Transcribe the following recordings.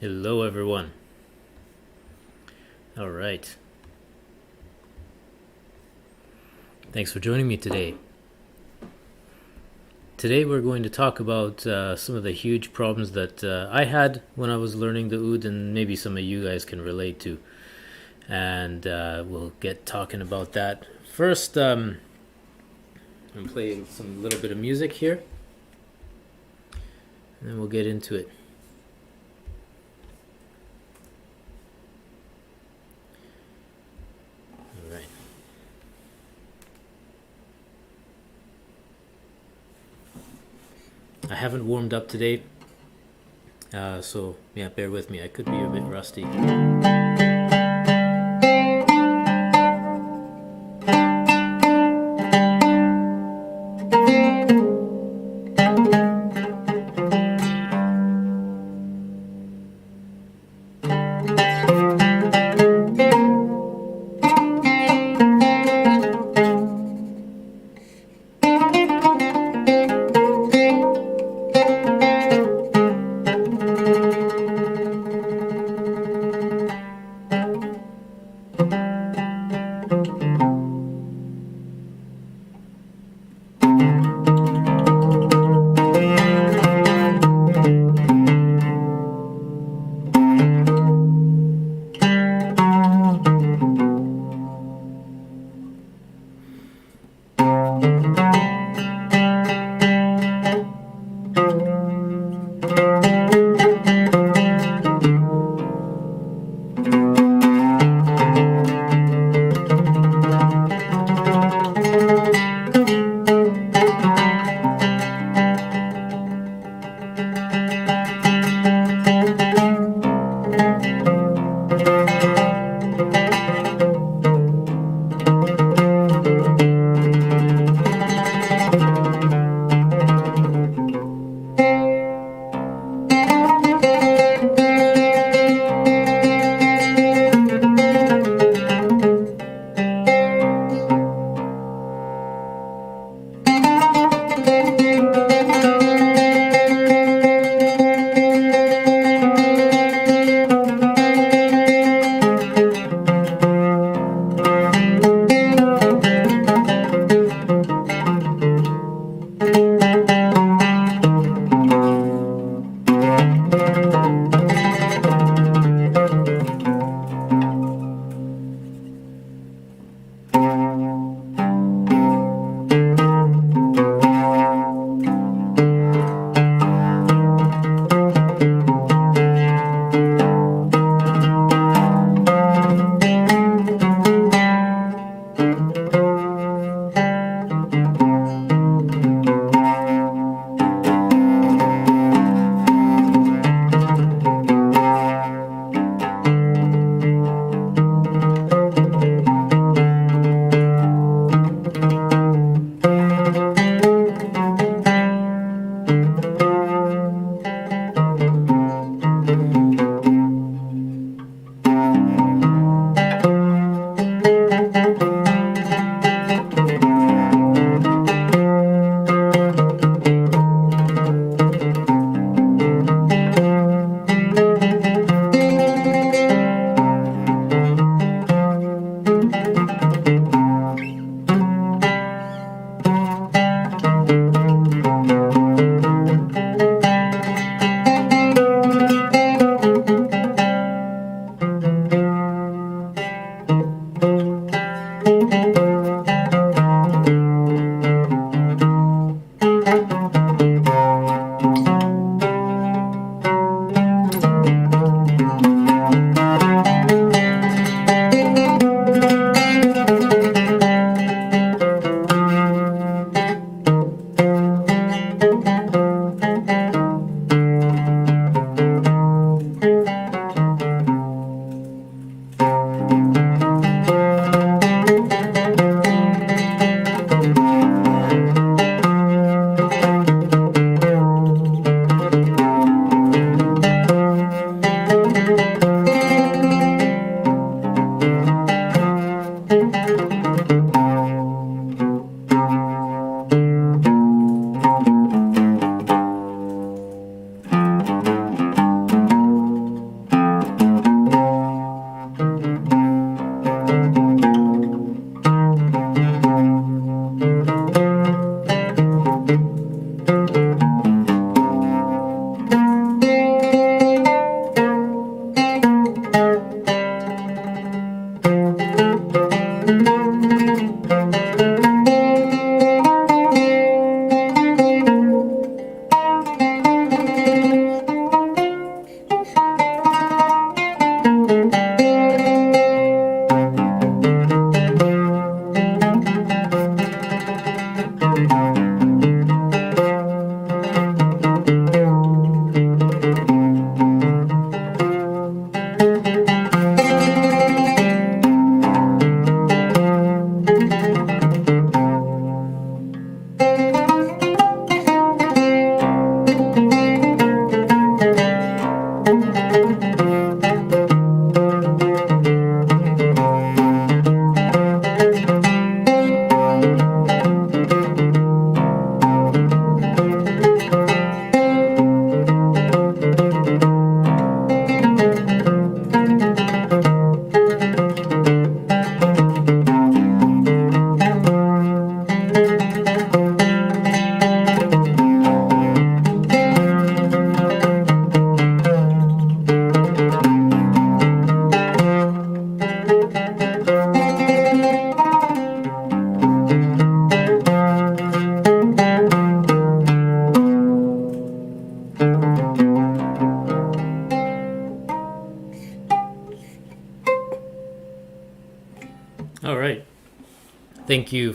Hello, everyone. All right. Thanks for joining me today. Today, we're going to talk about some of the huge problems that I had when I was learning the oud, and maybe some of you guys can relate to. And we'll get talking about that. First, I'm playing some little bit of music here, and then we'll get into it. All right. I haven't warmed up today, so yeah, bear with me. I could be a bit rusty.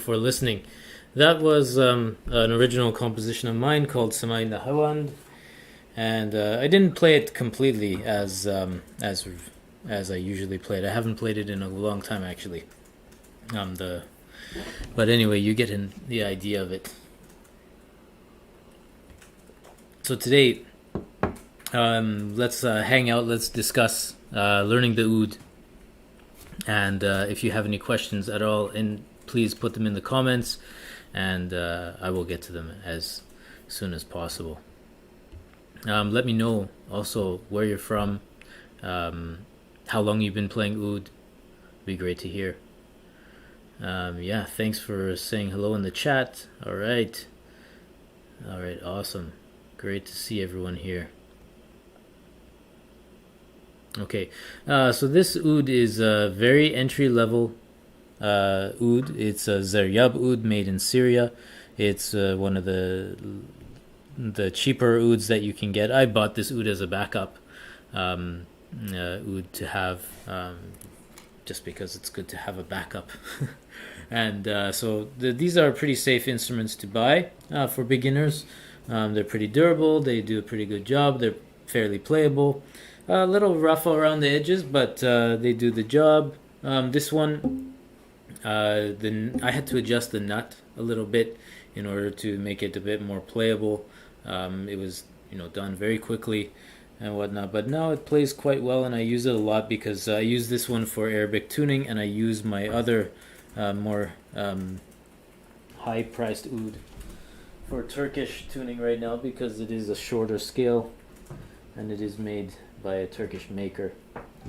for listening. That was an original composition of mine called Samay Nahawand, and I didn't play it completely as I usually play it. I haven't played it in a long time actually. But anyway, you get the idea of it. So today, let's hang out. Let's discuss learning the oud. And if you have any questions at all, please put them in the comments, and I will get to them as soon as possible. Let me know also where you're from, how long you've been playing oud. Be great to hear. Yeah, thanks for saying hello in the chat. All right, awesome. Great to see everyone here. Okay, so this oud is a very entry-level oud. It's a Zeryab oud made in Syria. It's one of the cheaper ouds that you can get. I bought this oud as a backup oud to have, just because it's good to have a backup. And so these are pretty safe instruments to buy for beginners. They're pretty durable. They do a pretty good job. They're fairly playable. A little rough around the edges, but they do the job. This one, I had to adjust the nut a little bit in order to make it a bit more playable. It was, done very quickly and whatnot. But now it plays quite well, and I use it a lot because I use this one for Arabic tuning, and I use my other more high-priced oud for Turkish tuning right now because it is a shorter scale and it is made by a Turkish maker.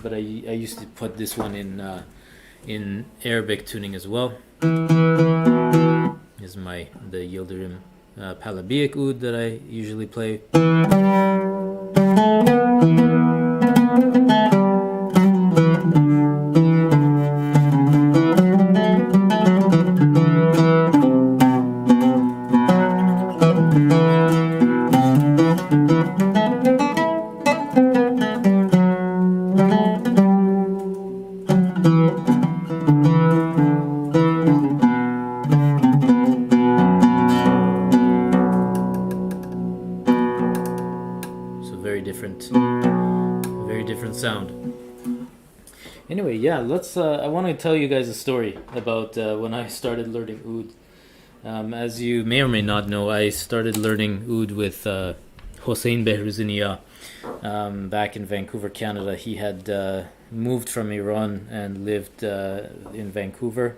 But I used to put this one in Arabic tuning as well. This is the Yildirim Palabiak oud that I usually play. Very different sound. Anyway, yeah, I want to tell you guys a story about when I started learning oud. As you may or may not know, I started learning oud with Hossein Behruziniya back in Vancouver, Canada. He had moved from Iran and lived in Vancouver,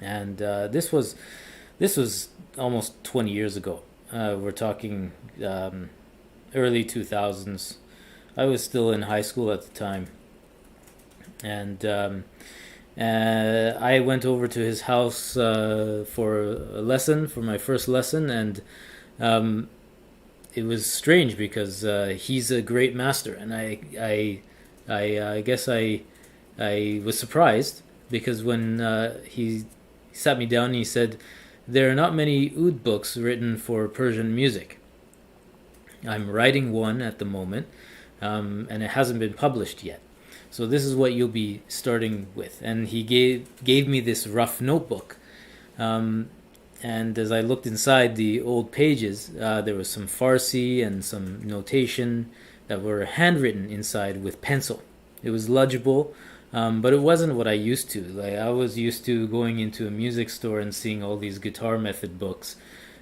and this was almost 20 years ago. We're talking early 2000s. I was still in high school at the time, and I went over to his house for my first lesson, and it was strange because he's a great master, and I guess I was surprised because when he sat me down and he said, "There are not many oud books written for Persian music. I'm writing one at the moment, and it hasn't been published yet. So this is what you'll be starting with." And he gave me this rough notebook. And as I looked inside the old pages, there was some Farsi and some notation that were handwritten inside with pencil. It was legible, but it wasn't what I used to. Like, I was used to going into a music store and seeing all these guitar method books.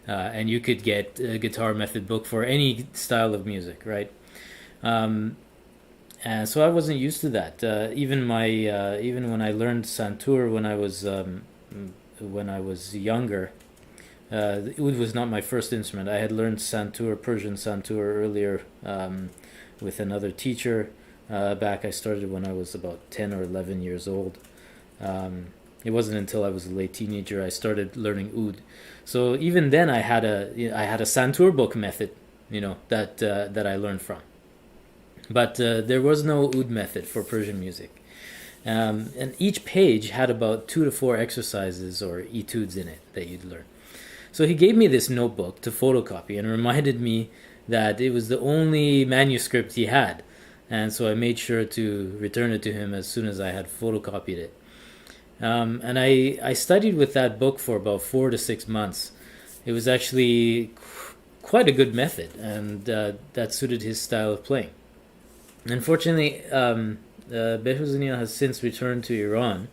And you could get a guitar method book for any style of music, right? And so I wasn't used to that. Even when I learned santur when I was younger, it was not my first instrument. I had learned santur, Persian santur, earlier with another teacher. I started when I was about 10 or 11 years old. It wasn't until I was a late teenager I started learning oud. So even then I had a santur book method, that I learned from. But there was no oud method for Persian music. And each page had about 2 to 4 exercises or etudes in it that you'd learn. So he gave me this notebook to photocopy and reminded me that it was the only manuscript he had. And so I made sure to return it to him as soon as I had photocopied it. And I studied with that book for about 4 to 6 months. It was actually quite a good method, and that suited his style of playing. Unfortunately, Behrouzenia has since returned to Iran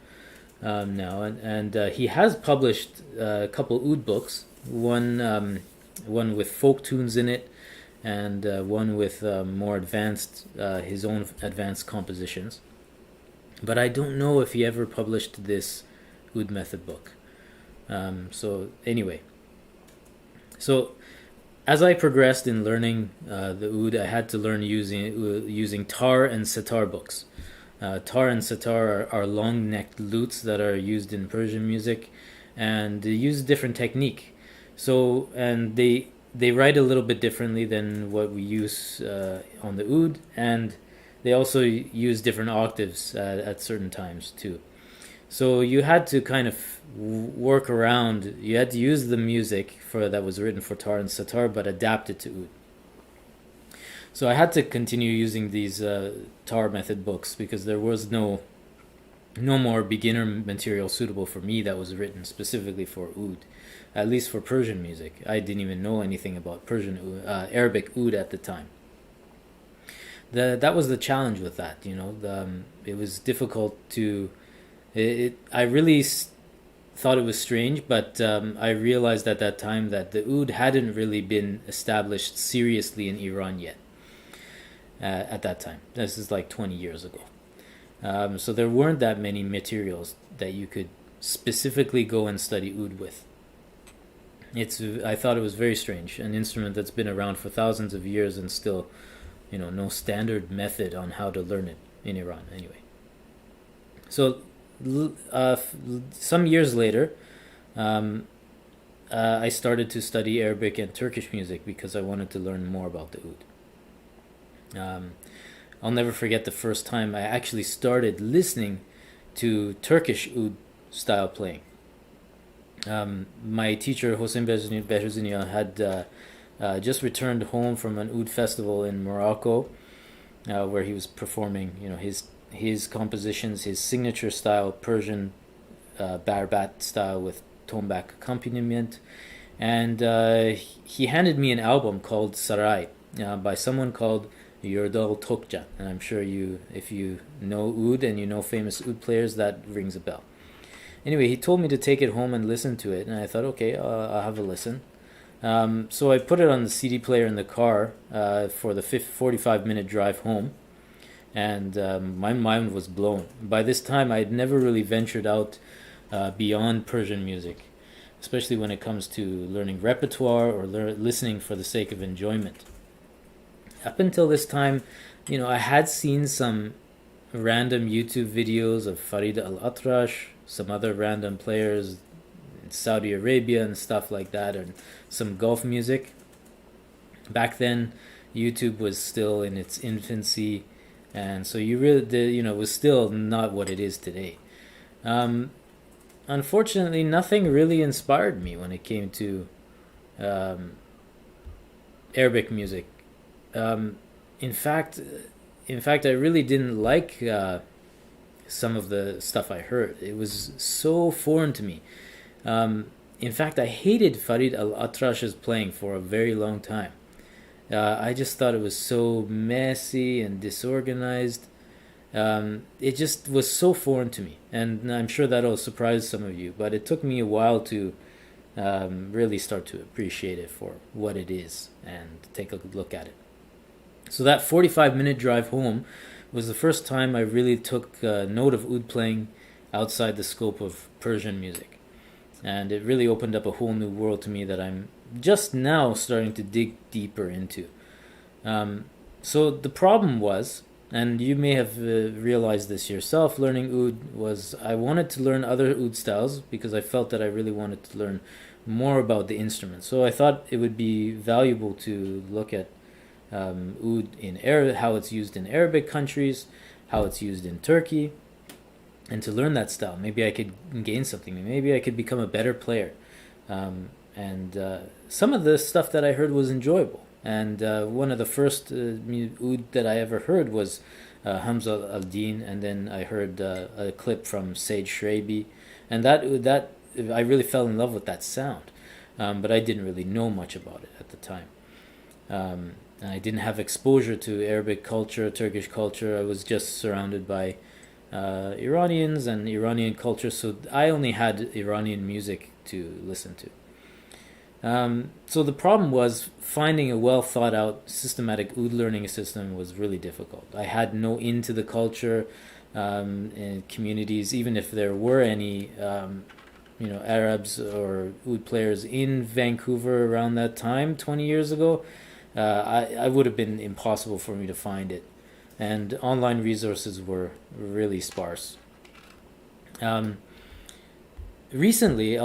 now, and he has published a couple oud books. One with folk tunes in it, and one with more advanced, his own advanced compositions. But I don't know if he ever published this oud method book. So anyway, so as I progressed in learning the oud, I had to learn using tar and sitar books. Tar and sitar are long-necked lutes that are used in Persian music, and they use different technique. So, and they write a little bit differently than what we use on the oud, and they also use different octaves at certain times too. So you had to kind of work around. You had to use the music for that was written for tar and sitar, but adapt it to oud. So I had to continue using these tar method books because there was no more beginner material suitable for me that was written specifically for oud, at least for Persian music. I didn't even know anything about Persian Arabic oud at the time. That was the challenge with that. It was difficult to. I really thought it was strange, but I realized at that time that the oud hadn't really been established seriously in Iran yet. At that time, this is like 20 years ago. So there weren't that many materials that you could specifically go and study oud with. I thought it was very strange, an instrument that's been around for thousands of years and still, no standard method on how to learn it in Iran. Anyway, so some years later, I started to study Arabic and Turkish music because I wanted to learn more about the oud. I'll never forget the first time I actually started listening to Turkish oud style playing. My teacher Hossein Behrouzenia had just returned home from an oud festival in Morocco, where he was performing, his compositions, his signature style Persian barbat style with tombak accompaniment, and he handed me an album called Sarai by someone called Yurdal Tokcan, and I'm sure if you know oud and you know famous oud players, that rings a bell. Anyway, he told me to take it home and listen to it, and I thought, okay, I'll have a listen. So I put it on the CD player in the car for the 45-minute drive home, and my mind was blown. By this time, I had never really ventured out beyond Persian music, especially when it comes to learning repertoire or listening for the sake of enjoyment. Up until this time, I had seen some random YouTube videos of Farid al-Atrash, some other random players in Saudi Arabia and stuff like that, and some Gulf music. Back then, YouTube was still in its infancy, and so it was still not what it is today. Unfortunately, nothing really inspired me when it came to Arabic music. In fact, I really didn't like some of the stuff I heard. It was so foreign to me. In fact, I hated Farid al-Atrash's playing for a very long time. I just thought it was so messy and disorganized. It just was so foreign to me, and I'm sure that'll surprise some of you. But it took me a while to really start to appreciate it for what it is and take a look at it. So that 45-minute drive home was the first time I really took note of oud playing outside the scope of Persian music. And it really opened up a whole new world to me that I'm just now starting to dig deeper into. So the problem was, and you may have realized this yourself learning oud, was I wanted to learn other oud styles because I felt that I really wanted to learn more about the instrument. So I thought it would be valuable to look at oud in Arab, how it's used in Arabic countries, how it's used in Turkey, and to learn that style.Maybe I could gain something. Maybe I could become a better player. And some of the stuff that I heard was enjoyable. And one of the first oud that I ever heard was Hamza al-Din, and then I heard a clip from Said Shrabi, and that I really fell in love with that sound, but I didn't really know much about it at the time. I didn't have exposure to Arabic culture, Turkish culture. I was just surrounded by Iranians and Iranian culture, so I only had Iranian music to listen to. So the problem was finding a well thought out systematic oud learning system was really difficult. I had no into the culture and communities, even if there were any Arabs or oud players in Vancouver around that time 20 years ago. I would have been impossible for me to find it, and online resources were really sparse. Um, Recently,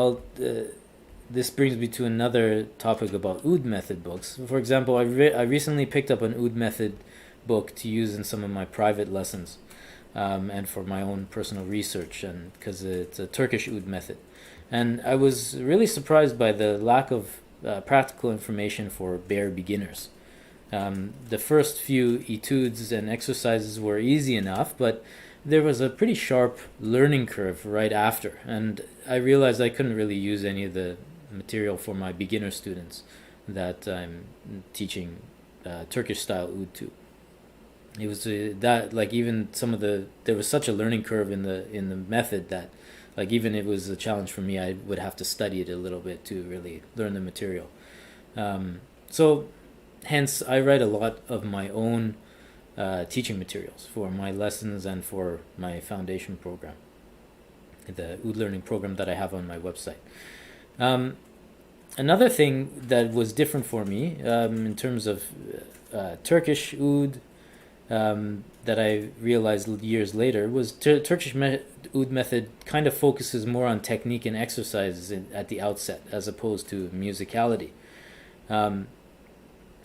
this brings me to another topic about oud method books. For example, I recently picked up an oud method book to use in some of my private lessons, and for my own personal research, and because it's a Turkish oud method, and I was really surprised by the lack of practical information for bare beginners. The first few etudes and exercises were easy enough, but there was a pretty sharp learning curve right after, and I realized I couldn't really use any of the material for my beginner students that I'm teaching Turkish style oud to. It was that like even some of there was such a learning curve in the method that like even it was a challenge for me. I would have to study it a little bit to really learn the material. So hence I write a lot of my own teaching materials for my lessons and for my foundation program, the oud learning program that I have on my website. Another thing that was different for me in terms of Turkish oud that I realized years later was Turkish oud method kind of focuses more on technique and exercises at the outset as opposed to musicality.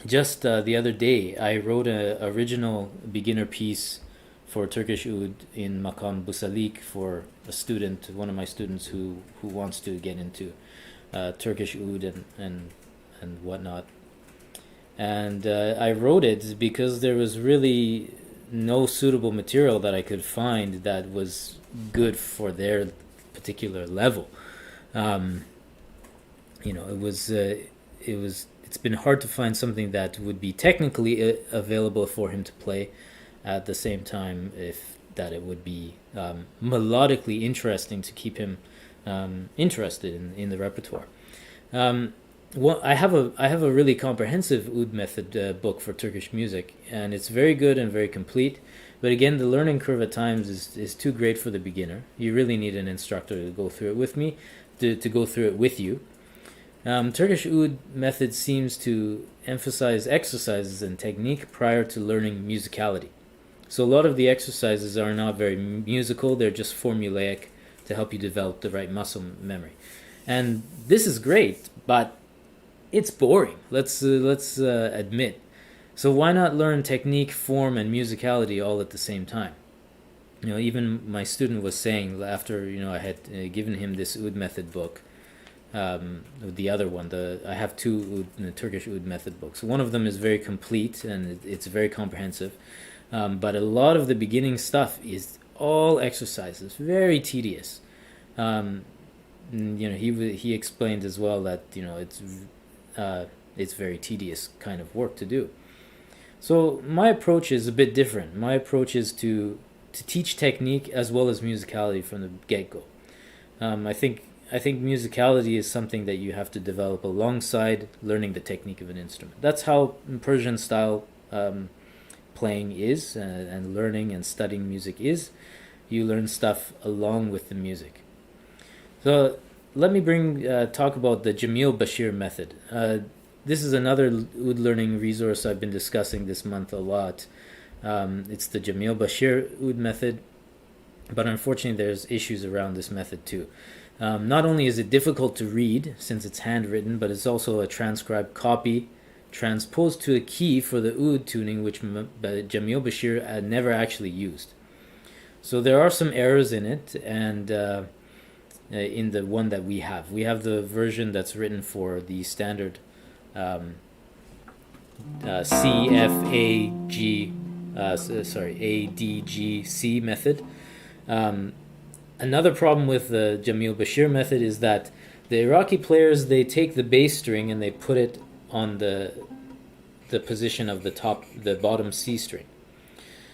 Just the other day, I wrote an original beginner piece for Turkish oud in Makam Busalik for a student, one of my students who wants to get into Turkish oud and whatnot. And I wrote it because there was really no suitable material that I could find that was good for their particular level. It's been hard to find something that would be technically available for him to play at the same time if that it would be melodically interesting to keep him interested in the repertoire. I have a really comprehensive oud method book for Turkish music, and it's very good and very complete. But again, the learning curve at times is too great for the beginner. You really need an instructor to go through it with me, to go through it with you. Turkish oud method seems to emphasize exercises and technique prior to learning musicality. So a lot of the exercises are not very musical, they're just formulaic to help you develop the right muscle memory. And this is great, but it's boring. Let's admit. So why not learn technique, form, and musicality all at the same time? Even my student was saying after I had given him this oud method book. The other one, I have two Turkish oud method books. One of them is very complete and it's very comprehensive, but a lot of the beginning stuff is all exercises, very tedious. He explained as well that it's very tedious kind of work to do. So my approach is a bit different. My approach is to teach technique as well as musicality from the get-go. I think musicality is something that you have to develop alongside learning the technique of an instrument. That's how Persian style playing is, and learning and studying music is. You learn stuff along with the music. So let me talk about the Jamil Bashir method. This is another oud learning resource I've been discussing this month a lot. It's the Jamil Bashir oud method, but unfortunately there's issues around this method too. Not only is it difficult to read since it's handwritten, but it's also a transcribed copy transposed to a key for the oud tuning, which Jamil Bashir never actually used. So there are some errors in it, and in the one that we have. We have the version that's written for the standard C, F, A, G ADGC method. Um, Another problem with the Jamil Bashir method is that the Iraqi players, they take the bass string and they put it on the position of the bottom C string.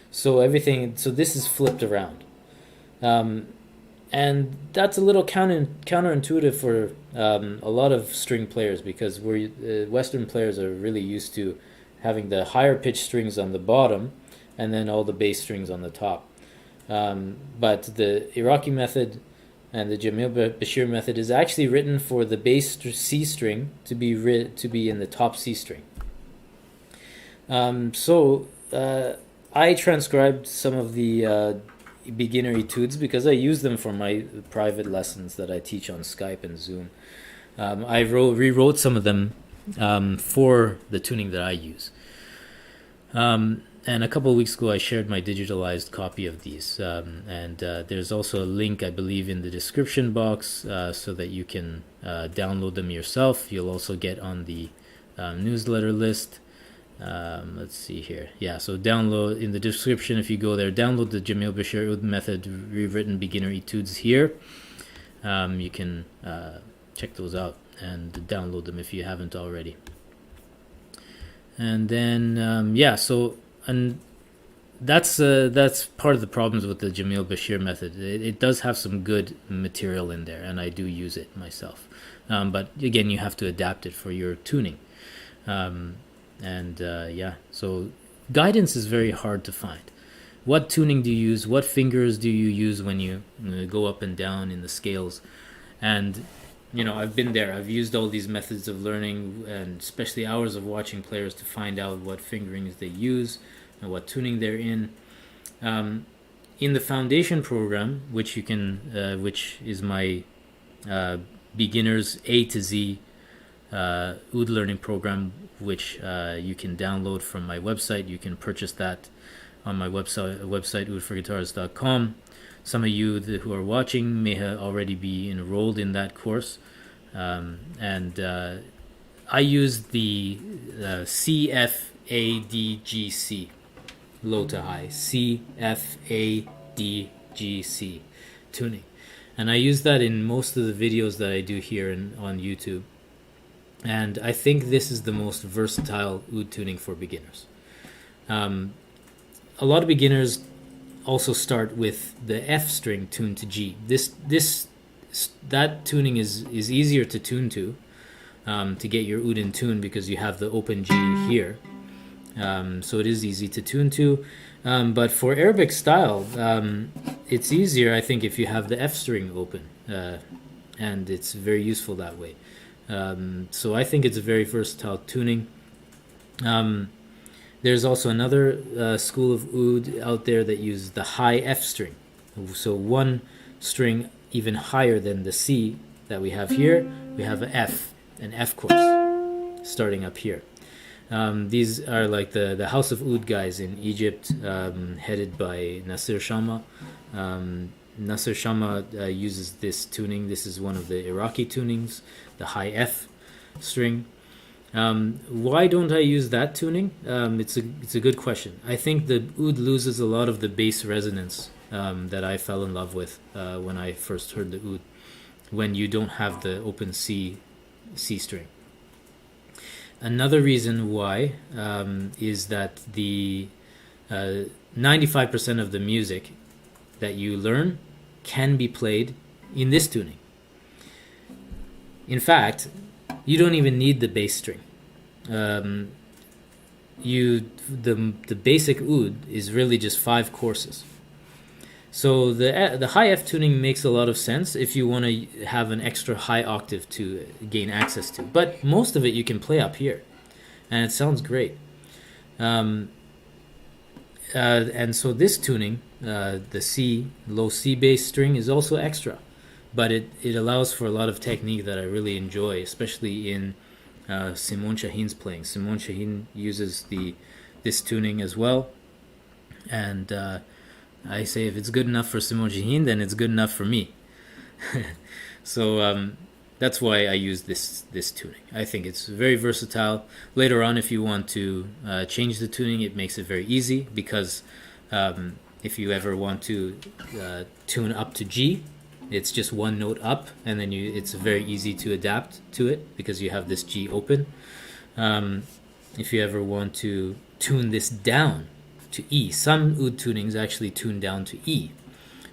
So this is flipped around. Um, and that's a little counterintuitive for a lot of string players, because Western players are really used to having the higher pitch strings on the bottom and then all the bass strings on the top. But the Iraqi method and the Jamil Bashir method is actually written for the bass C string to be in the top C string. I transcribed some of the beginner etudes because I use them for my private lessons that I teach on Skype and Zoom. I rewrote some of them for the tuning that I use. And a couple of weeks ago, I shared my digitalized copy of these. And there's also a link, I believe, in the description box so that you can download them yourself. You'll also get on the newsletter list. Let's see here. Yeah, so download in the description, if you go there, download the Jamil Bashir Oud method rewritten beginner etudes here. You can check those out and download them if you haven't already. And then and that's part of the problems with the Jamil Bashir method. It does have some good material in there, and I do use it myself. But again, you have to adapt it for your tuning. So guidance is very hard to find. What tuning do you use? What fingers do you use when you go up and down in the scales? And I've been there. I've used all these methods of learning, and especially hours of watching players to find out what fingerings they use and what tuning they're in. In the foundation program, which is my beginners A to Z Oud learning program, which you can download from my website. You can purchase that on my website oudforguitars.com. Some of you who are watching may already be enrolled in that course. I use the CFADGC, low to high, CFADGC tuning. And I use that in most of the videos that I do here on YouTube. And I think this is the most versatile oud tuning for beginners. A lot of beginners also start with the F string tuned to G. That tuning is easier to tune to get your oud in tune, because you have the open G here. So it is easy to tune to. But for Arabic style, it's easier, I think, if you have the F string open. And it's very useful that way. So I think it's a very versatile tuning. There's also another school of oud out there that uses the high F string. So one string even higher than the C that we have here, we have an F chorus starting up here. These are like the House of Oud guys in Egypt, headed by Nasir Shama. Nasir Shama uses this tuning. This is one of the Iraqi tunings, the high F string. Why don't I use that tuning? It's a good question. I think the oud loses a lot of the bass resonance that I fell in love with when I first heard the oud, when you don't have the open C string. Another reason why is that the 95% of the music that you learn can be played in this tuning. In fact, you don't even need the bass string. The basic oud is really just 5 courses. So the high F tuning makes a lot of sense if you want to have an extra high octave to gain access to. But most of it you can play up here, and it sounds great. And so this tuning, the C, low C bass string, is also extra. But it allows for a lot of technique that I really enjoy, especially in Simon Shaheen's playing. Simon Shaheen uses this tuning as well. And I say if it's good enough for Simon Shaheen, then it's good enough for me. So That's why I use this tuning. I think it's very versatile. Later on, if you want to change the tuning, it makes it very easy, because if you ever want to tune up to G, it's just one note up, and then it's very easy to adapt to it because you have this G open. If you ever want to tune this down to E, some oud tunings actually tune down to E.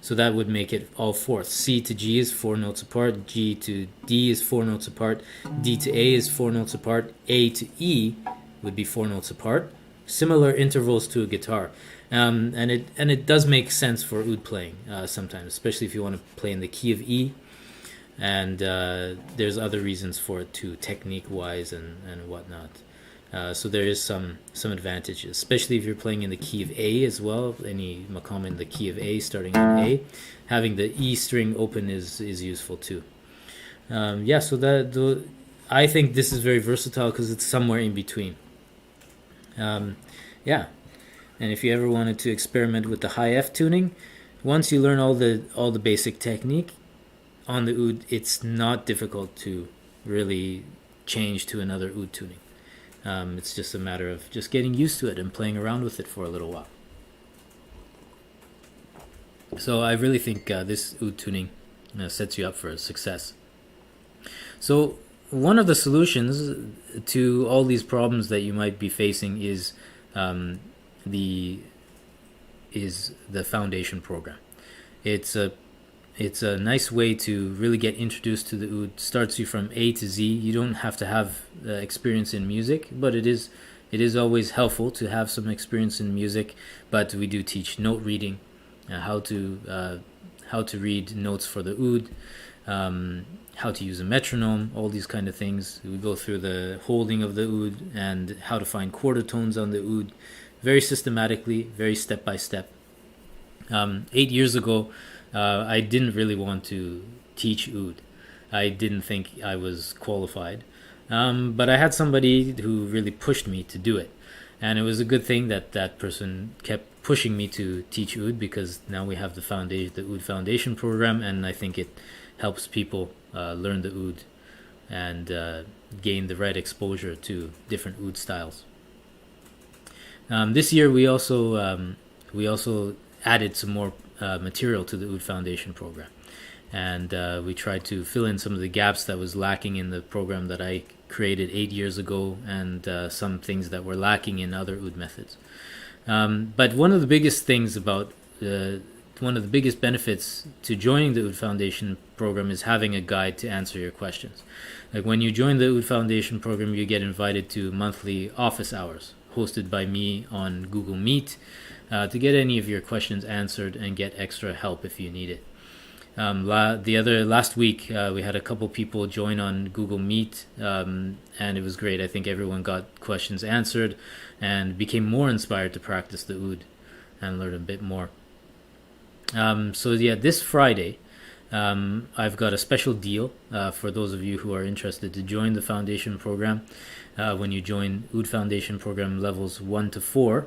So that would make it all fourths. C to G is 4 notes apart, G to D is 4 notes apart, D to A is 4 notes apart, A to E would be 4 notes apart. Similar intervals to a guitar. And it does make sense for oud playing sometimes, especially if you want to play in the key of E. And there's other reasons for it too, technique-wise and whatnot. So there is some advantages, especially if you're playing in the key of A as well. Any maqam in the key of A, starting on A, having the E string open is useful too. So I think this is very versatile because it's somewhere in between. And if you ever wanted to experiment with the high F tuning, once you learn all the basic technique on the oud, it's not difficult to really change to another oud tuning. It's just a matter of just getting used to it and playing around with it for a little while. So I really think this oud tuning sets you up for success. So one of the solutions to all these problems that you might be facing is the foundation program. It's a nice way to really get introduced to the oud. Starts you from A to Z. You don't have to have experience in music, but it is always helpful to have some experience in music. But we do teach note reading, how to read notes for the oud, how to use a metronome, all these kind of things. We go through the holding of the oud and how to find quarter tones on the oud, very systematically, very step by step. 8 years ago, I didn't really want to teach oud. I didn't think I was qualified. But I had somebody who really pushed me to do it. And it was a good thing that person kept pushing me to teach oud, because now we have the oud foundation program, and I think it helps people learn the oud and gain the right exposure to different oud styles. This year we also added some more material to the oud foundation program, and we tried to fill in some of the gaps that was lacking in the program that I created 8 years ago, and some things that were lacking in other oud methods. But one of the biggest benefits to joining the oud foundation program is having a guide to answer your questions. Like when you join the oud foundation program, you get invited to monthly office hours hosted by me on Google Meet, to get any of your questions answered and get extra help if you need it. Last week we had a couple people join on Google Meet, and it was great. I think everyone got questions answered and became more inspired to practice the oud and learn a bit more. This Friday I've got a special deal for those of you who are interested to join the foundation program. When you join oud foundation program levels 1 to 4,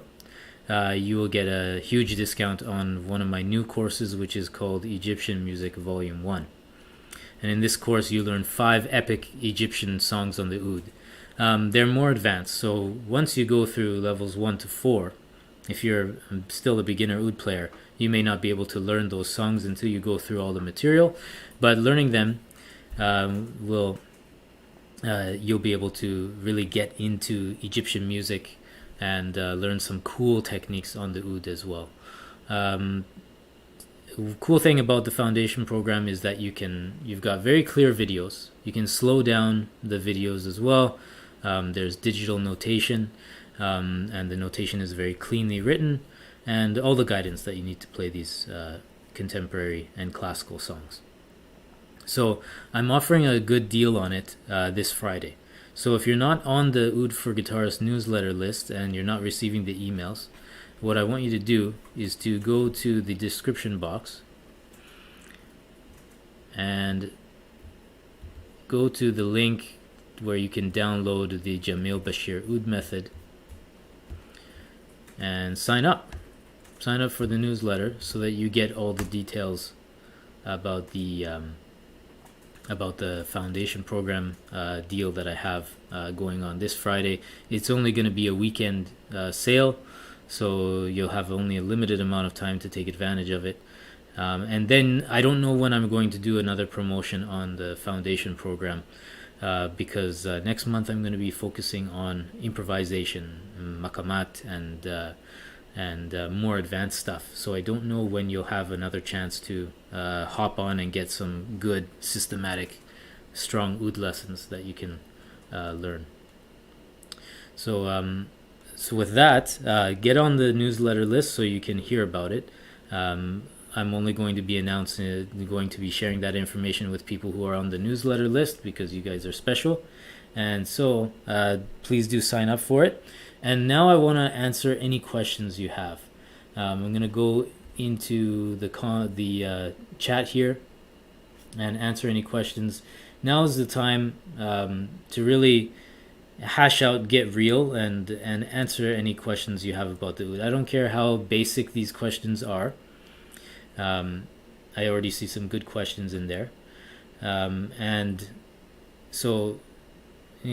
you will get a huge discount on one of my new courses, which is called Egyptian Music Volume 1. And in this course, you learn 5 epic Egyptian songs on the oud. They're more advanced, so once you go through levels 1 to 4, if you're still a beginner oud player, you may not be able to learn those songs until you go through all the material, but learning them you'll be able to really get into Egyptian music and learn some cool techniques on the oud as well. Cool thing about the foundation program is that you've got very clear videos. You can slow down the videos as well. There's digital notation, and the notation is very cleanly written, and all the guidance that you need to play these contemporary and classical songs. So I'm offering a good deal on it this Friday. So if you're not on the Oud for Guitarists newsletter list and you're not receiving the emails, what I want you to do is to go to the description box and go to the link where you can download the Jamil Bashir Oud method and sign up. Sign up for the newsletter so that you get all the details about the about the foundation program deal that I have going on this Friday. It's only going to be a weekend sale, so you'll have only a limited amount of time to take advantage of it. And then I don't know when I'm going to do another promotion on the foundation program, because next month I'm going to be focusing on improvisation, makamat, and more advanced stuff. So I don't know when you'll have another chance to hop on and get some good, systematic, strong oud lessons that you can learn. So with that, get on the newsletter list so you can hear about it. I'm only going to be going to be sharing that information with people who are on the newsletter list because you guys are special. And so please do sign up for it. And now I want to answer any questions you have. I'm going to go into the chat here and answer any questions. Now is the time to really hash out, get real, and answer any questions you have about the oud. I don't care how basic these questions are. I already see some good questions in there. And so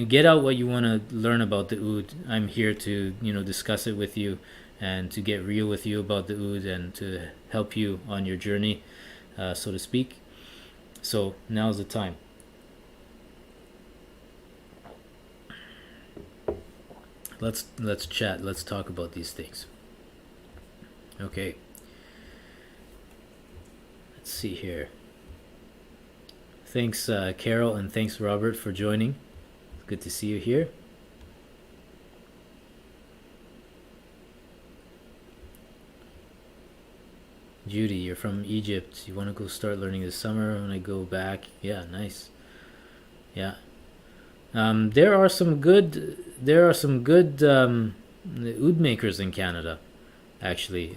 get out what you want to learn about the oud. I'm here to discuss it with you and to get real with you about the oud and to help you on your journey, so to speak. So now's the time. Let's chat. Let's talk about these things. Okay. Let's see here. Thanks, Carol, and thanks, Robert, for joining. Good to see you here. Judy, you're from Egypt. You want to go start learning this summer when I go back? Yeah, nice. Yeah. There are some good oud makers in Canada, actually.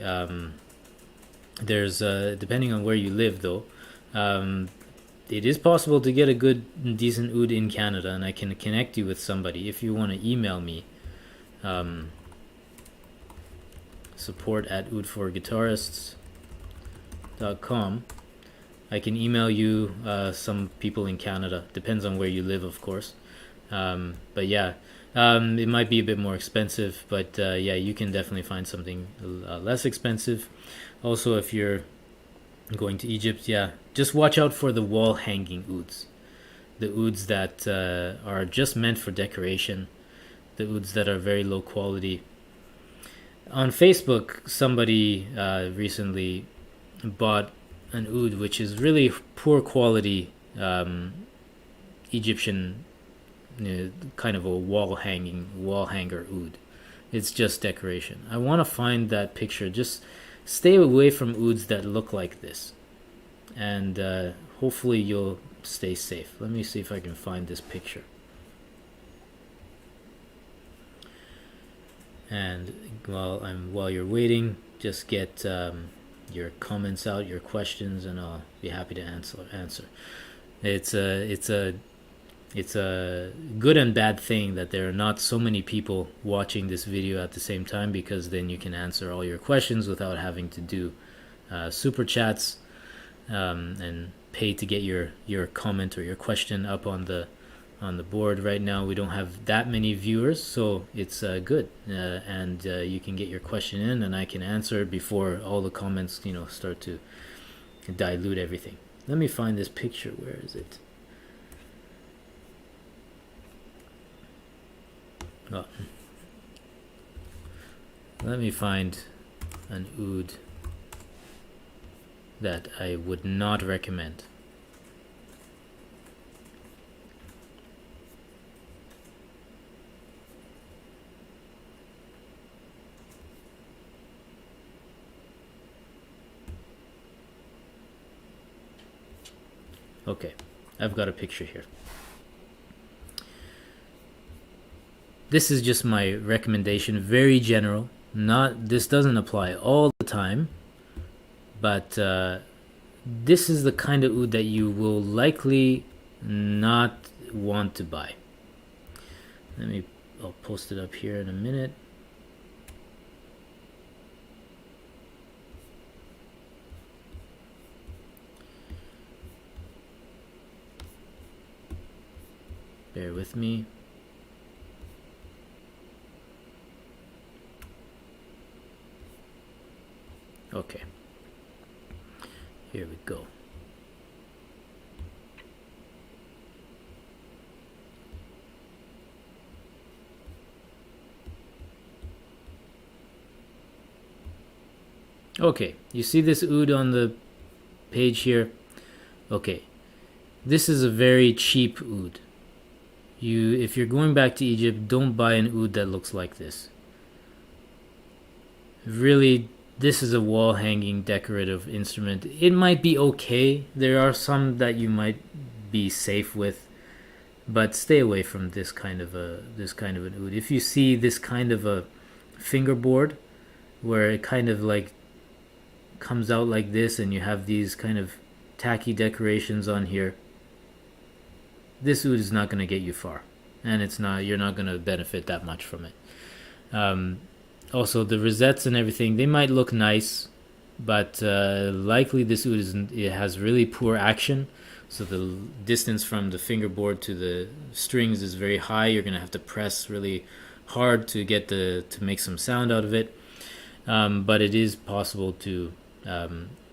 There's depending on where you live, though. It is possible to get a good, decent oud in Canada, and I can connect you with somebody if you want to email me. support@oudforguitarists.com. I can email you some people in Canada. Depends on where you live, of course. But yeah, it might be a bit more expensive, but yeah, you can definitely find something less expensive. Also, if you're going to Egypt, yeah, just watch out for the wall hanging ouds. The ouds that are just meant for decoration. The ouds that are very low quality. On Facebook, somebody recently bought an oud which is really poor quality Egyptian kind of a wall hanger oud. It's just decoration. I want to find that picture. Just stay away from ouds that look like this, and hopefully you'll stay safe. Let me see if I can find this picture. And while you're waiting, just get your comments out, your questions, and I'll be happy to answer. It's a good and bad thing that there are not so many people watching this video at the same time, because then you can answer all your questions without having to do super chats and pay to get your comment or your question up on the board. Right now we don't have that many viewers, so it's good, and you can get your question in and I can answer before all the comments start to dilute everything. Let me find this picture. Where is it? Oh. Let me find an oud that I would not recommend. Okay, I've got a picture here. This is just my recommendation, very general. This doesn't apply all the time, but this is the kind of oud that you will likely not want to buy. I'll post it up here in a minute. Bear with me. Okay, here we go. Okay, you see this oud on the page here? Okay, this is a very cheap oud. If you're going back to Egypt, don't buy an oud that looks like this. Really, this is a wall hanging decorative instrument. It might be okay. There are some that you might be safe with, but stay away from this kind of an oud. If you see this kind of a fingerboard where it kind of like comes out like this and you have these kind of tacky decorations on here, this oud is not going to get you far, and you're not going to benefit that much from it. Also, the rosettes and everything, they might look nice, but likely this oud it has really poor action. So the distance from the fingerboard to the strings is very high. You're going to have to press really hard to make some sound out of it. But it is possible to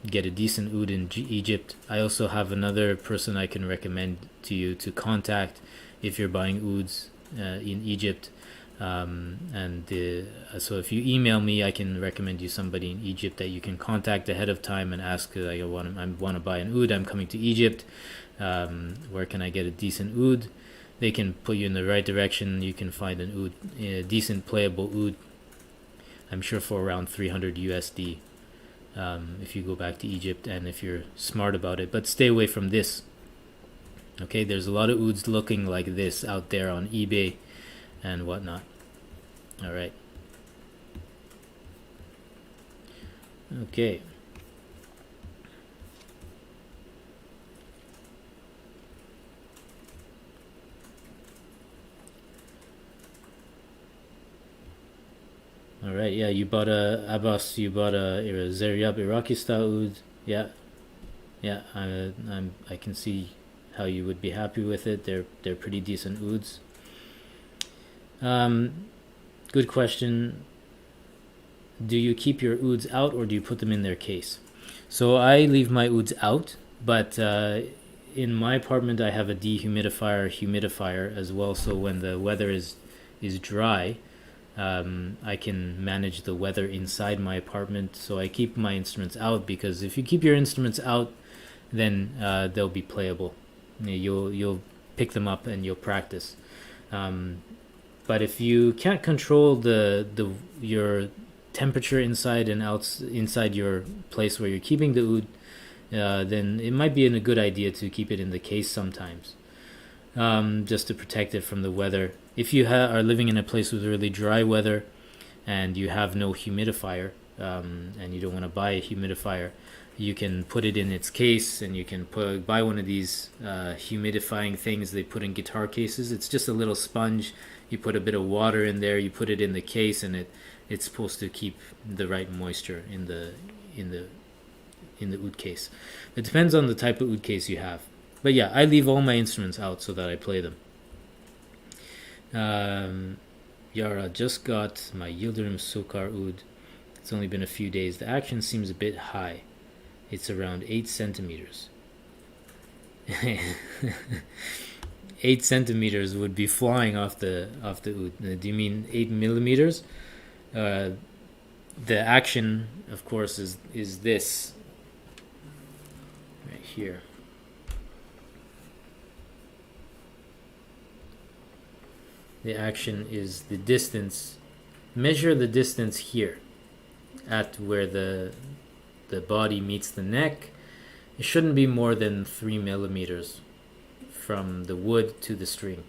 get a decent oud in Egypt. I also have another person I can recommend to you to contact if you're buying ouds in Egypt. So if you email me, I can recommend you somebody in Egypt that you can contact ahead of time and ask, I want to buy an oud. I'm coming to Egypt. Where can I get a decent oud? They can put you in the right direction. You can find an oud, a decent playable oud, I'm sure for around 300 USD. If you go back to Egypt and if you're smart about it, but stay away from this. Okay, there's a lot of ouds looking like this out there on eBay and whatnot. All right. Okay. All right. Yeah, you bought a Abbas. You bought a Zeryab Iraqi style oud. Yeah. Yeah. I can see how you would be happy with it. They're pretty decent ouds. Good question. Do you keep your ouds out or do you put them in their case? So I leave my ouds out, but in my apartment I have a humidifier as well. So when the weather is dry, I can manage the weather inside my apartment. So I keep my instruments out, because if you keep your instruments out, then they'll be playable. You'll pick them up and you'll practice. But if you can't control your temperature inside and inside your place where you're keeping the oud, then it might be a good idea to keep it in the case sometimes, just to protect it from the weather. If you are living in a place with really dry weather and you have no humidifier, and you don't want to buy a humidifier, you can put it in its case, and you can buy one of these humidifying things they put in guitar cases. It's just a little sponge. You put a bit of water in there, you put it in the case, and it's supposed to keep the right moisture in the oud case. It depends on the type of oud case you have. But yeah, I leave all my instruments out so that I play them. Yara, just got my Yildirim Sokar oud. It's only been a few days. The action seems a bit high. It's around 8 centimeters. 8 centimeters would be flying off the oud. Do you mean 8 millimeters? The action, of course, is this right here. The action is the distance. Measure the distance here at where the body meets the neck. It shouldn't be more than 3 millimeters from the wood to the string.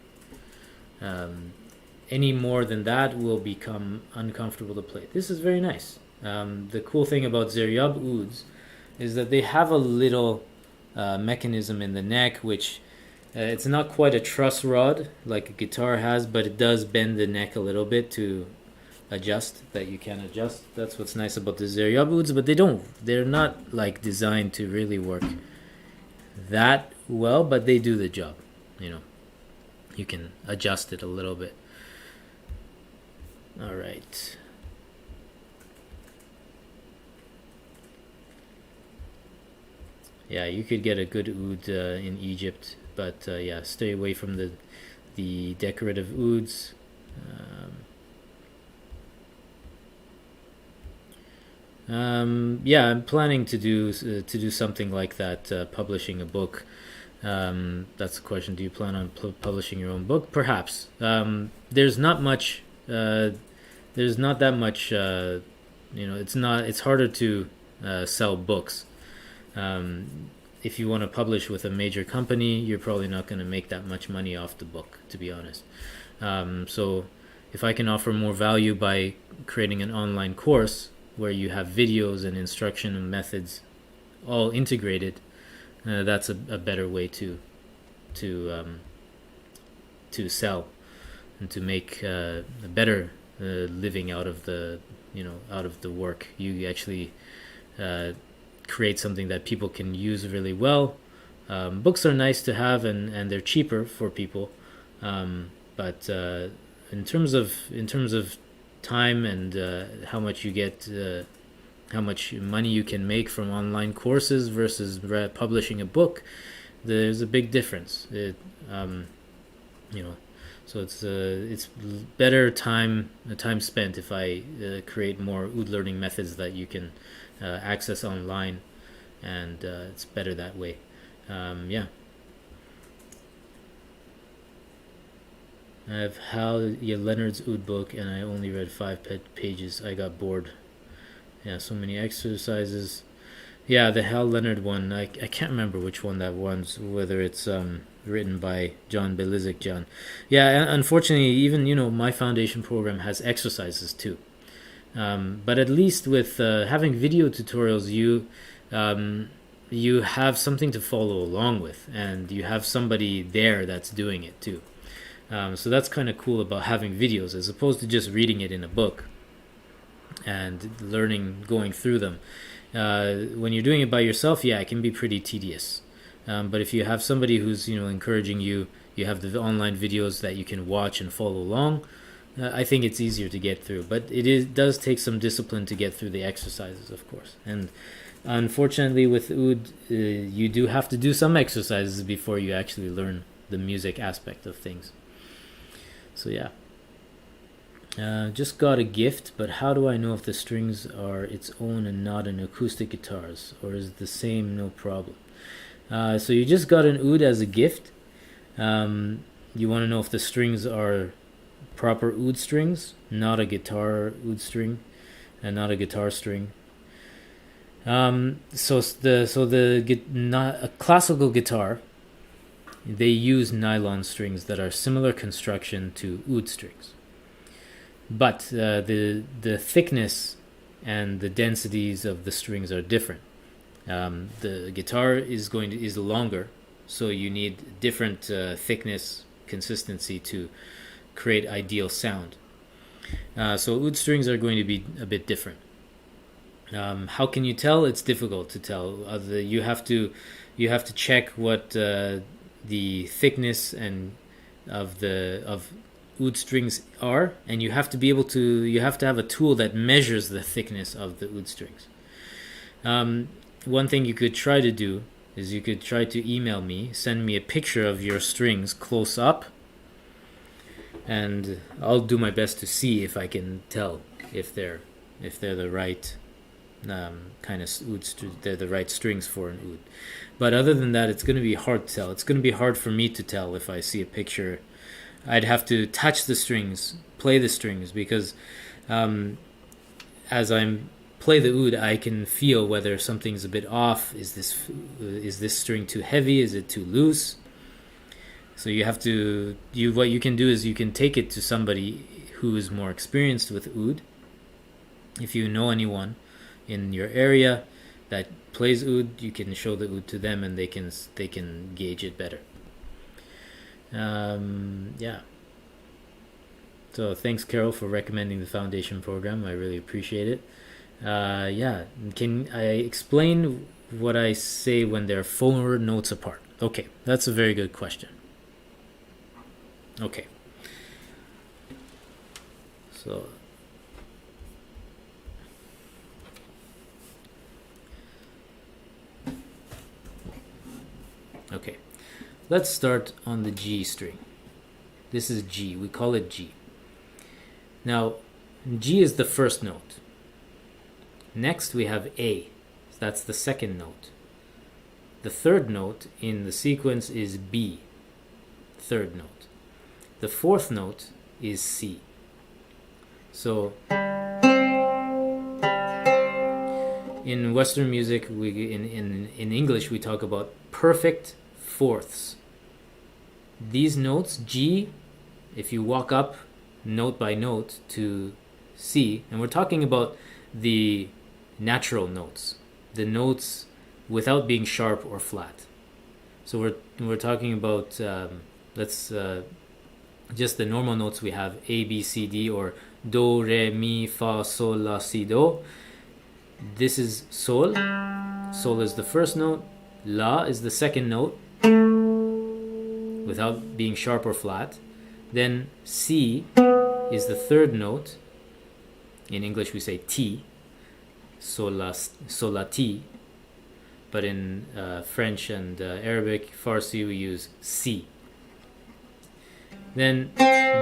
Any more than that will become uncomfortable to play. This is very nice. The cool thing about Zeryab ouds is that they have a little mechanism in the neck, which it's not quite a truss rod like a guitar has, but it does bend the neck a little bit to adjust, that you can adjust. That's what's nice about the Zeryab ouds, but they're not like designed to really work that well, but they do the job, you can adjust it a little bit. All right. Yeah, you could get a good oud in Egypt, but yeah, stay away from the decorative ouds. Yeah, I'm planning to do something like that, publishing a book. That's the question. Do you plan on publishing your own book? Perhaps. There's not much. There's not that much. It's not. It's harder to sell books. If you want to publish with a major company, you're probably not going to make that much money off the book, to be honest. So, if I can offer more value by creating an online course where you have videos and instruction and methods all integrated, that's a better way to sell and to make a better living out of the work. You actually create something that people can use really well. Books are nice to have, and they're cheaper for people, but in terms of time and how much you get, how much money you can make from online courses versus publishing a book, there's a big difference. So it's better time spent if I create more oud learning methods that you can access online, and it's better that way. Yeah. I have Hal Leonard's oud book, and I only read 5 pages. I got bored. Yeah, so many exercises. Yeah, the Hal Leonard one. I can't remember which one that was. Whether it's written by John Belizik John. Yeah, unfortunately, even my foundation program has exercises too. But at least with having video tutorials, you have something to follow along with, and you have somebody there that's doing it too. So that's kind of cool about having videos as opposed to just reading it in a book and going through them. When you're doing it by yourself, yeah, it can be pretty tedious. But if you have somebody who's encouraging you, you have the online videos that you can watch and follow along. I think it's easier to get through, but does take some discipline to get through the exercises, of course. And unfortunately, with oud, you do have to do some exercises before you actually learn the music aspect of things. So yeah. Just got a gift, but how do I know if the strings are its own and not an acoustic guitar's, or is it the same, no problem? So you just got an oud as a gift. You want to know if the strings are proper oud strings, not a guitar oud string, and not a guitar string. Not a classical guitar, they use nylon strings that are similar construction to oud strings, but the thickness and the densities of the strings are different. The guitar is longer, so you need different thickness, consistency to create ideal sound. So oud strings are going to be a bit different. How can you tell? It's difficult to tell. You have to check what the thickness and of oud strings are, and you have to have a tool that measures the thickness of the oud strings. One thing you could try to do is you could try to email me, send me a picture of your strings close up, and I'll do my best to see if I can tell if they're the right kind of oud. They're the right strings for an oud. But other than that, it's going to be hard to tell. It's going to be hard for me to tell if I see a picture. I'd have to touch the strings, play the strings, because as I'm play the oud, I can feel whether something's a bit off. Is this string too heavy? Is it too loose? So what you can do is you can take it to somebody who is more experienced with oud. If you know anyone in your area that plays oud, you can show the oud to them, and they can gauge it better. Yeah. So thanks, Carol, for recommending the foundation program. I really appreciate it. Yeah. Can I explain what I say when they're 4 notes apart? Okay, that's a very good question. Okay. So okay. Let's start on the G string. This is G. We call it G. Now, G is the first note. Next we have A. That's the second note. The third note in the sequence is B. Third note. The fourth note is C. So in Western music, in English, we talk about perfect fourths. These notes, G, if you walk up note by note to C, and we're talking about the natural notes, the notes without being sharp or flat. So we're talking about just the normal notes we have: A, B, C, D, or Do, Re, Mi, Fa, Sol, La, Si, Do. This is Sol. Sol is the first note. La is the second note without being sharp or flat. Then Si is the third note. In English we say Ti. Sol, La, Ti. But in French and Arabic, Farsi, we use Si. Then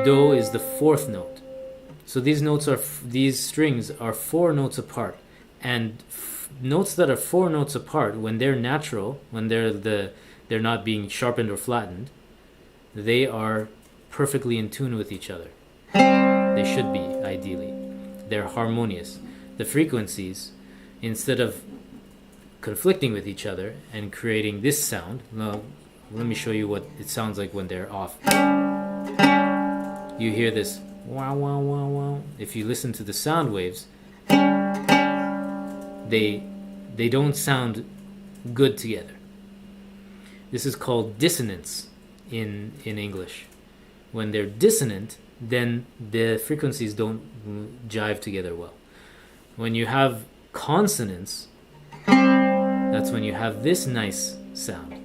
Do is the fourth note. So these strings are four notes apart, and notes that are four notes apart, when they're natural, when they're not being sharpened or flattened, they are perfectly in tune with each other. They should be, ideally. They're harmonious. The frequencies, instead of conflicting with each other and creating this sound, well, let me show you what it sounds like when they're off. You hear this wow, wow, wow, wow. If you listen to the sound waves, they don't sound good together. This is called dissonance in English. When they're dissonant, then the frequencies don't jive together well. When you have consonance, that's when you have this nice sound.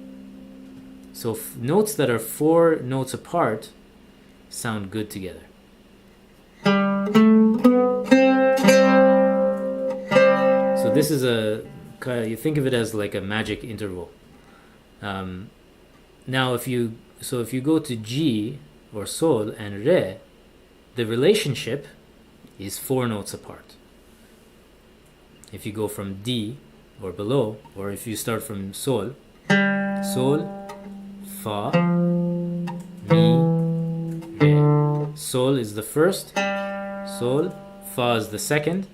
So notes that are four notes apart sound good together. So this is you think of it as like a magic interval. Now if you go to G or Sol and Re, the relationship is four notes apart. If you go from D or below, or if you start from Sol, Fa, Mi, Re. Sol is the first, Sol, Fa is the second,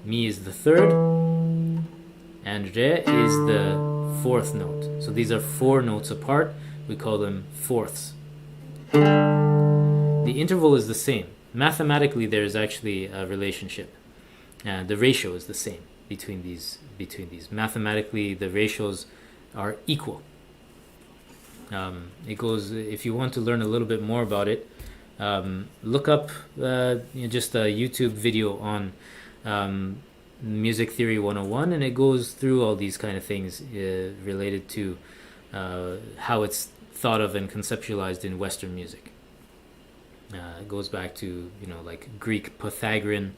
Mi is the third, and Re is the fourth note. So these are four notes apart. We call them fourths. The interval is the same. Mathematically, there is actually a relationship. The ratio is the same between these. Mathematically, the ratios are equal. It goes. If you want to learn a little bit more about it, look up just a YouTube video on Music Theory 101, and it goes through all these kind of things related to how it's thought of and conceptualized in Western music. It goes back to like Greek Pythagorean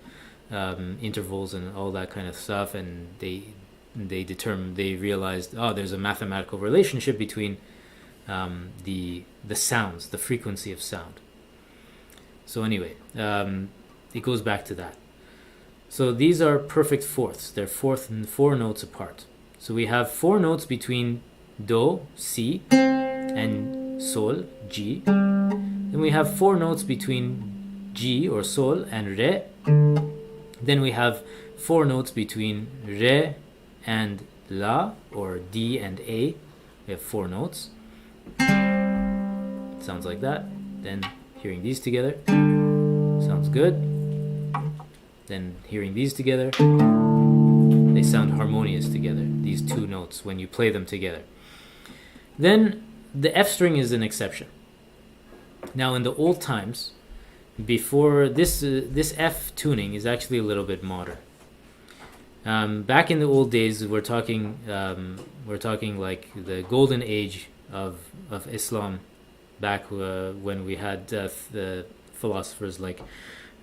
intervals and all that kind of stuff, and they realized, there's a mathematical relationship between the sounds, the frequency of sound. So anyway, it goes back to that. So these are perfect fourths. They're four notes apart. So we have four notes between Do, Si, and Sol, G. Then we have four notes between G or Sol and Re. Then we have four notes between Re and La, or D and A. We have four notes. Sounds like that. Then hearing these together, sounds good. Then hearing these together, they sound harmonious together, these two notes, when you play them together. Then the F string is an exception. Now in the old times, before this F tuning is actually a little bit modern. Back in the old days, we're talking like the golden age of Islam back when we had the philosophers like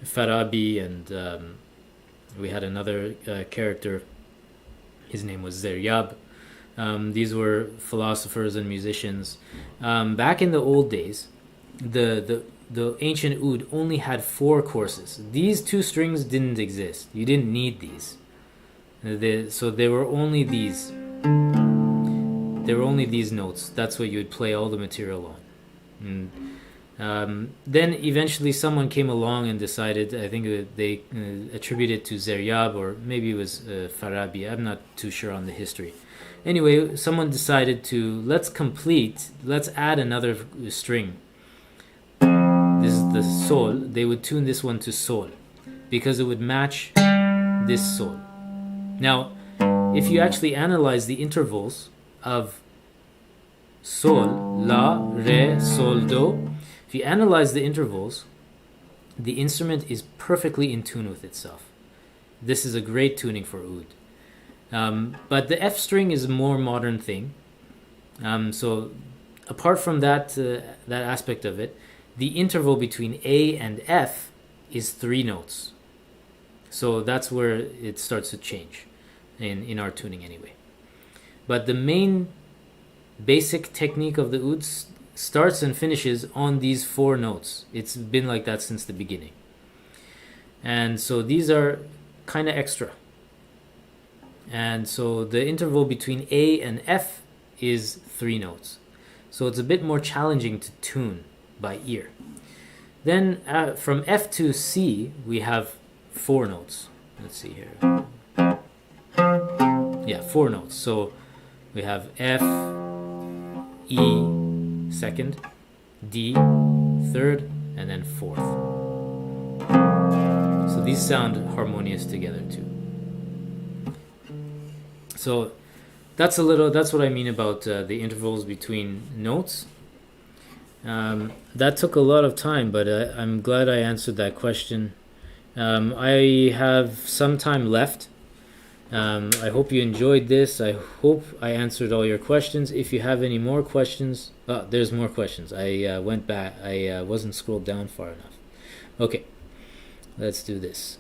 Farabi, and we had another character. His name was Zeryab. These were philosophers and musicians. Back in the old days, the ancient oud only had 4 courses. These 2 strings didn't exist. You didn't need these. So there were only these. There were only these notes. That's what you would play all the material on. Then eventually someone came along and decided, I think they attributed to Zeryab, or maybe it was Farabi. I'm not too sure on the history. Anyway, someone decided to, let's add another string. This is the sol. They would tune this one to sol because it would match this sol. Now, if you actually analyze the intervals of sol, la, re, sol, do, if you analyze the intervals, the instrument is perfectly in tune with itself. This is a great tuning for oud. But the F string is a more modern thing. So apart from that aspect of it, the interval between A and F is 3 notes. So that's where it starts to change in our tuning anyway. But the main basic technique of the oud starts and finishes on these 4 notes. It's been like that since the beginning. And so these are kind of extra. And so the interval between A and F is 3 notes. So it's a bit more challenging to tune by ear. Then from F to C, we have 4 notes. Let's see here. Yeah, 4 notes. So we have F, E, second, D, third, and then fourth. So these sound harmonious together too. So that's what I mean about the intervals between notes. That took a lot of time, but I'm glad I answered that question. I have some time left. I hope you enjoyed this. I hope I answered all your questions. If you have any more questions, there's more questions. I went back. I wasn't scrolled down far enough. Okay, let's do this.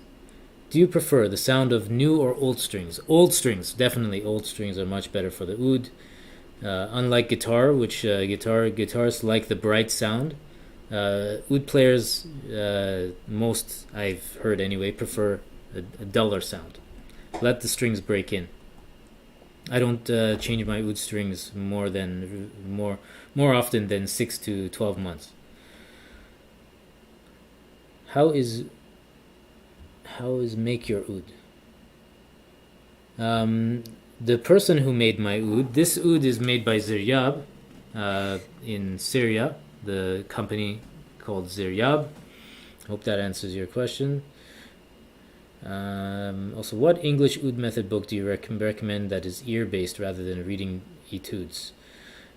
Do you prefer the sound of new or old strings? Old strings, definitely. Old strings are much better for the oud. Unlike guitar, which guitarists like the bright sound, oud players, most I've heard anyway, prefer a duller sound. Let the strings break in. I don't change my oud strings more often than 6 to 12 months. How is make your oud? The person who made my oud, this oud is made by Zeryab in Syria, the company called Zeryab. Hope that answers your question. Also, what English oud method book do you recommend that is ear-based rather than reading etudes?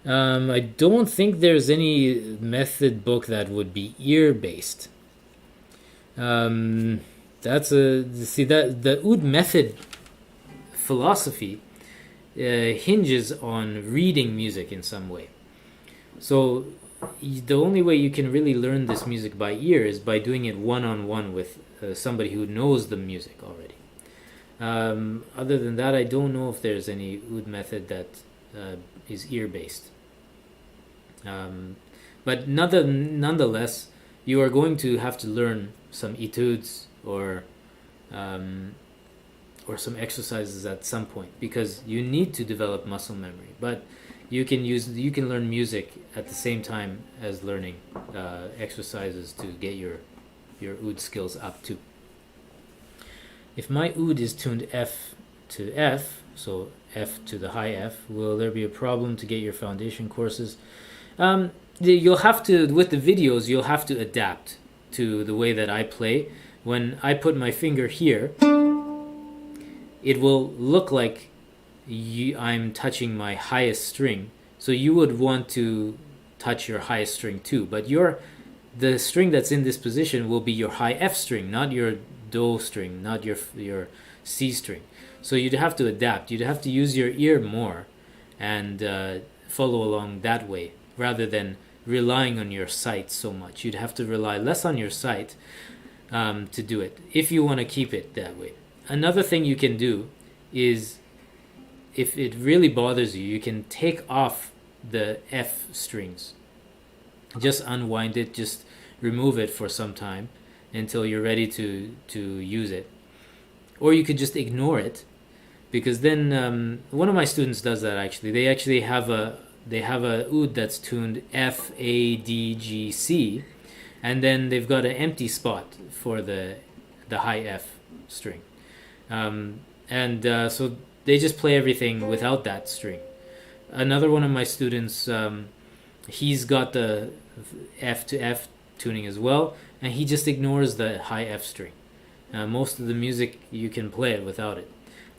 I don't think there's any method book that would be ear-based. The oud method philosophy hinges on reading music in some way. So the only way you can really learn this music by ear is by doing it one-on-one with somebody who knows the music already. Other than that, I don't know if there's any oud method that is ear-based. But nonetheless, you are going to have to learn some etudes or some exercises at some point, because you need to develop muscle memory. But you can learn music at the same time as learning exercises to get your oud skills up too. If my oud is tuned F to F, so F to the high F, will there be a problem to get your foundation courses? You'll have to, with the videos, you'll have to adapt to the way that I play. When I put my finger here, it will look like I'm touching my highest string. So you would want to touch your highest string too. But the string that's in this position will be your high F string, not your do string, not your C string. So you'd have to adapt. You'd have to use your ear more and follow along that way, rather than relying on your sight so much. You'd have to rely less on your sight to do it if you want to keep it that way. Another thing you can do is, if it really bothers you, you can take off the F strings. Just unwind it, just remove it for some time until you're ready to use it. Or you could just ignore it, because then one of my students does that actually. They actually have a oud that's tuned F, A, D, G, C, and then they've got an empty spot for the high F string. So they just play everything without that string. Another one of my students, he's got the F to F tuning as well, and he just ignores the high F string. Most of the music you can play it without it.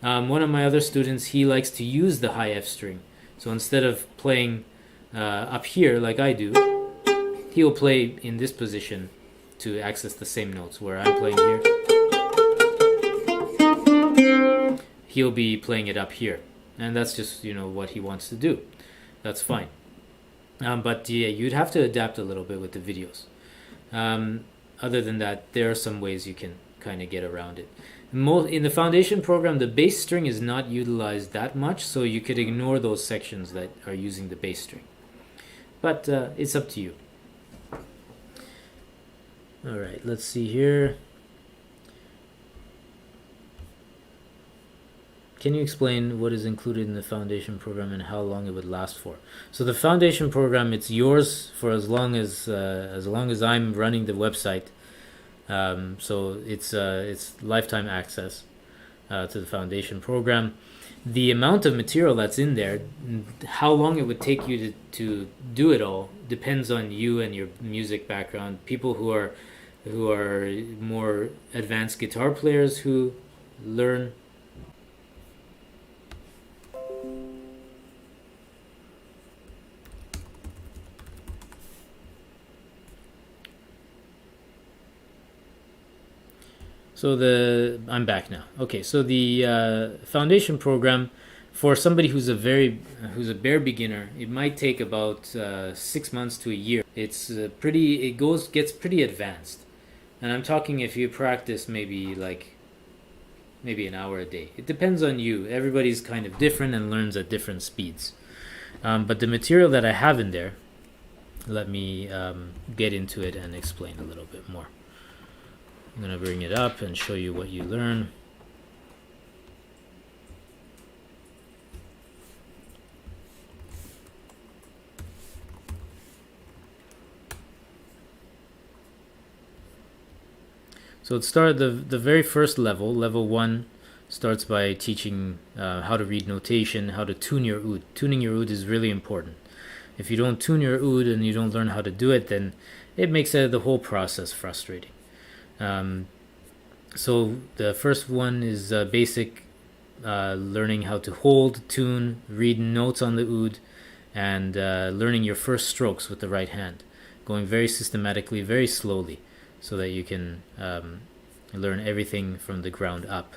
One of my other students, he likes to use the high F string. So instead of playing up here like I do, he'll play in this position to access the same notes. Where I'm playing here, he'll be playing it up here. And that's just, what he wants to do. That's fine. But yeah, you'd have to adapt a little bit with the videos. Other than that, there are some ways you can kind of get around it. In the foundation program, the bass string is not utilized that much, so you could ignore those sections that are using the bass string. But it's up to you. All right, let's see here. Can you explain what is included in the foundation program and how long it would last for? So the foundation program, it's yours for as long as I'm running the website. So it's lifetime access to the foundation program. The amount of material that's in there, how long it would take you to do it all, depends on you and your music background. People who are more advanced guitar players who learn. So I'm back now. Okay, so the foundation program, for somebody who's a bare beginner, it might take about 6 months to a year. Gets pretty advanced, and I'm talking if you practice maybe an hour a day. It depends on you. Everybody's kind of different and learns at different speeds. But the material that I have in there, let me get into it and explain a little bit more. I'm going to bring it up and show you what you learn. So it started the very first level. Level 1 starts by teaching how to read notation, how to tune your oud. Tuning your oud is really important. If you don't tune your oud and you don't learn how to do it, then it makes the whole process frustrating. So the first one is basic learning how to hold, tune, read notes on the oud, and learning your first strokes with the right hand, going very systematically, very slowly, so that you can learn everything from the ground up.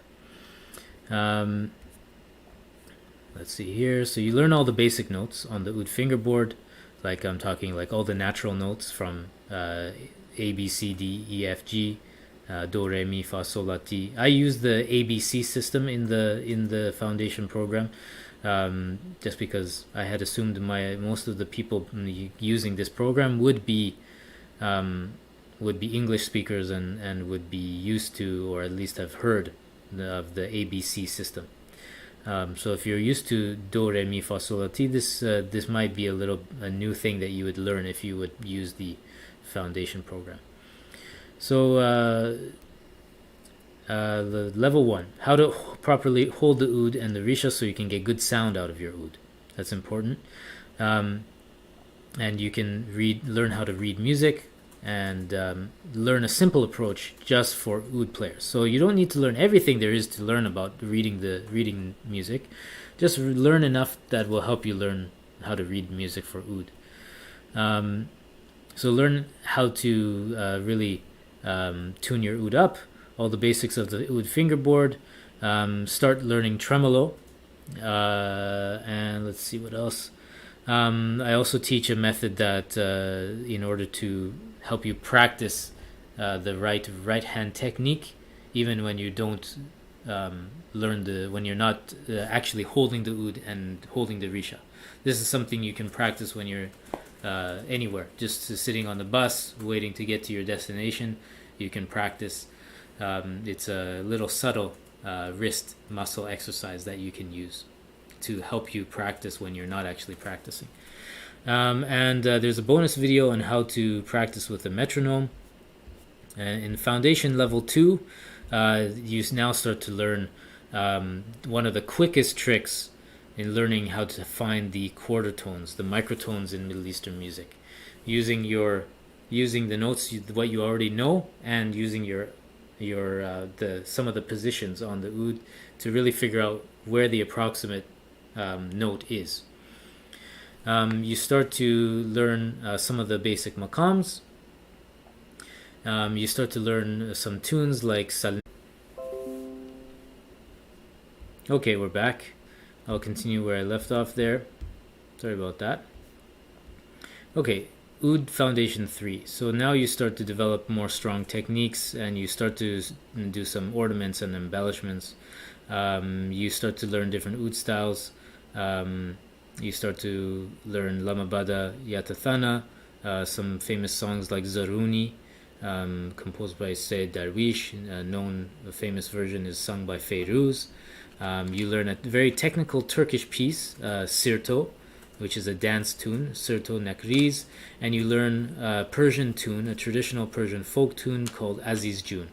Let's see here. So you learn all the basic notes on the oud fingerboard, like I'm talking like all the natural notes from A, B, C, D, E, F, G, do, re, mi, fa, sol, la, ti. I use the ABC system in the foundation program, just because I had assumed most of the people using this program would be English speakers and would be used to, or at least have heard of the ABC system. So if you're used to do, re, mi, fa, sol, la, ti, this might be a new thing that you would learn if you would use the foundation program. So the level 1, how to properly hold the oud and the risha so you can get good sound out of your oud. That's important. And you can learn how to read music and learn a simple approach just for oud players. So you don't need to learn everything there is to learn about reading music. Just learn enough that will help you learn how to read music for oud. So learn how to really tune your oud up, all the basics of the oud fingerboard. Start learning tremolo, and let's see what else. I also teach a method that, in order to help you practice the right hand technique, even when you don't when you're not actually holding the oud and holding the risha. This is something you can practice when you're anywhere, just sitting on the bus, waiting to get to your destination. You can practice. It's a little subtle wrist muscle exercise that you can use to help you practice when you're not actually practicing. And there's a bonus video on how to practice with a metronome. And in foundation level 2, you now start to learn one of the quickest tricks in learning how to find the quarter tones, the microtones in Middle Eastern music, using the notes, what you already know, and using some of the positions on the oud to really figure out where the approximate note is. You start to learn some of the basic maqams. You start to learn some tunes like Salim. Okay, we're back. I'll continue where I left off there. Sorry about that. Okay, Oud Foundation 3. So now you start to develop more strong techniques, and you start to do some ornaments and embellishments. You start to learn different Oud styles. You start to learn Lamabada Yatathana, some famous songs like Zaruni, composed by Sayyid Darwish. A famous version is sung by Feyruz. You learn a very technical Turkish piece, Sirto, which is a dance tune, Sirto Nakriz, and you learn a Persian tune, a traditional Persian folk tune called Aziz Jun,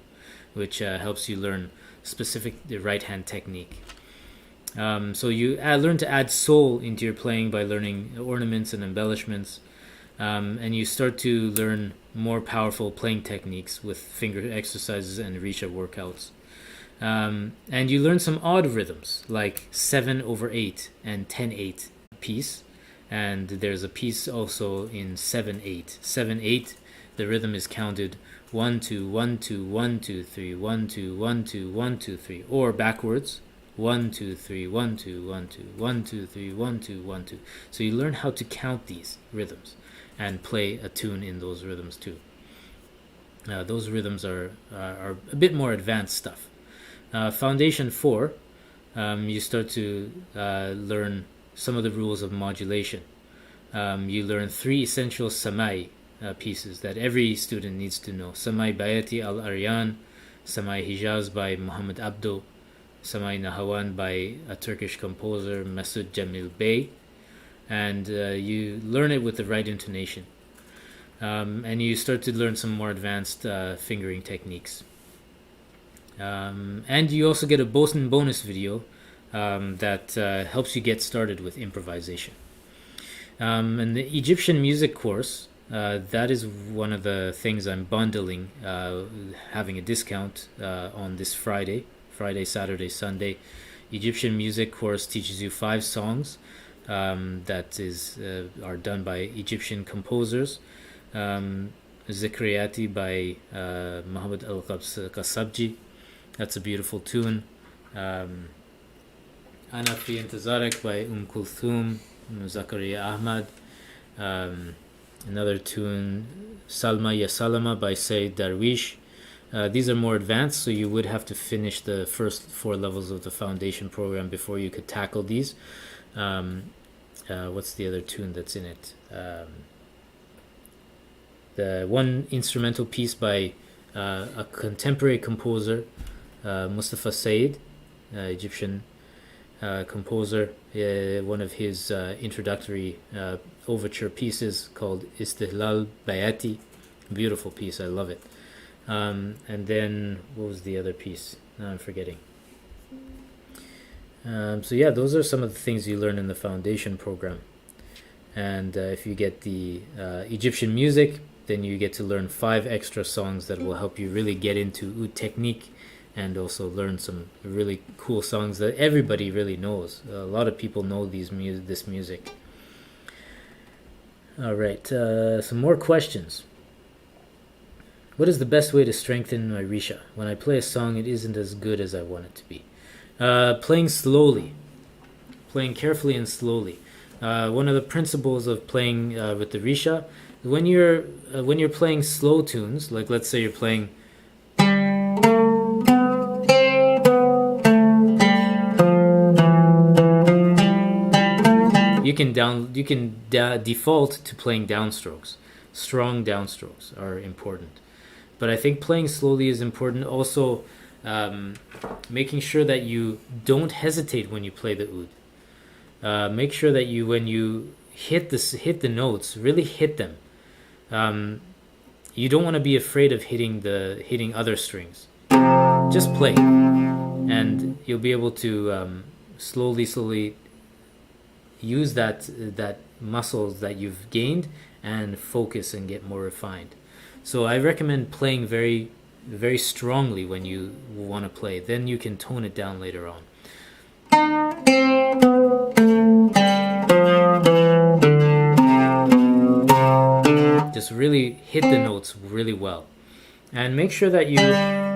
which helps you learn the right-hand technique. So you learn to add soul into your playing by learning ornaments and embellishments, and you start to learn more powerful playing techniques with finger exercises and risha workouts. And you learn some odd rhythms like 7/8 and 10/8 piece, and there's a piece also in 7/8. 7/8, the rhythm is counted 1 2 1 2 1 2 3 1 2 1 2 1 2 3, or backwards 1 2 3 1 2 1 2 1 2 3 1 2 1 2. So you learn how to count these rhythms and play a tune in those rhythms too. Those rhythms are a bit more advanced stuff. Foundation 4, you start to learn some of the rules of modulation. You learn 3 essential samai pieces that every student needs to know. Samai Bayati al-Aryan, Samai Hijaz by Muhammad Abdo, Samai Nahawan by a Turkish composer, Masud Jamil Bey, and you learn it with the right intonation. And you start to learn some more advanced fingering techniques. And you also get a bonus video that helps you get started with improvisation. And the Egyptian music course, that is one of the things I'm bundling, having a discount on this Friday, Saturday, Sunday. Egyptian music course teaches you 5 songs that are done by Egyptian composers. Zikriyati by Muhammad al-Qasabji. That's a beautiful tune. Ana Fi Intizarek by Kulthum, Zakaria Ahmad. Another tune, Salma Ya Salama by Sayyid Darwish. These are more advanced, so you would have to finish the first 4 levels of the foundation program before you could tackle these. What's the other tune that's in it? The one instrumental piece by a contemporary composer, Mustafa Said, Egyptian composer. One of his introductory overture pieces called Istihlal Bayati. Beautiful piece, I love it. And then, what was the other piece? Now I'm forgetting. So yeah, those are some of the things you learn in the foundation program. And if you get the Egyptian music, then you get to learn 5 extra songs that will help you really get into oud technique, and also learn some really cool songs that everybody really knows. A lot of people know this music. All right, some more questions. What is the best way to strengthen my risha? When I play a song, it isn't as good as I want it to be. Playing slowly. Playing carefully and slowly. One of the principles of playing with the risha, when you're playing slow tunes, like let's say you're playing, default to playing downstrokes. Strong downstrokes are important, but I think playing slowly is important. Also, making sure that you don't hesitate when you play the oud. Make sure that when you hit the notes, really hit them. You don't want to be afraid of hitting other strings. Just play, and you'll be able to slowly use that muscles that you've gained and focus and get more refined. So I recommend playing very, very strongly when you want to play. Then you can tone it down later on. Just really hit the notes really well, and make sure that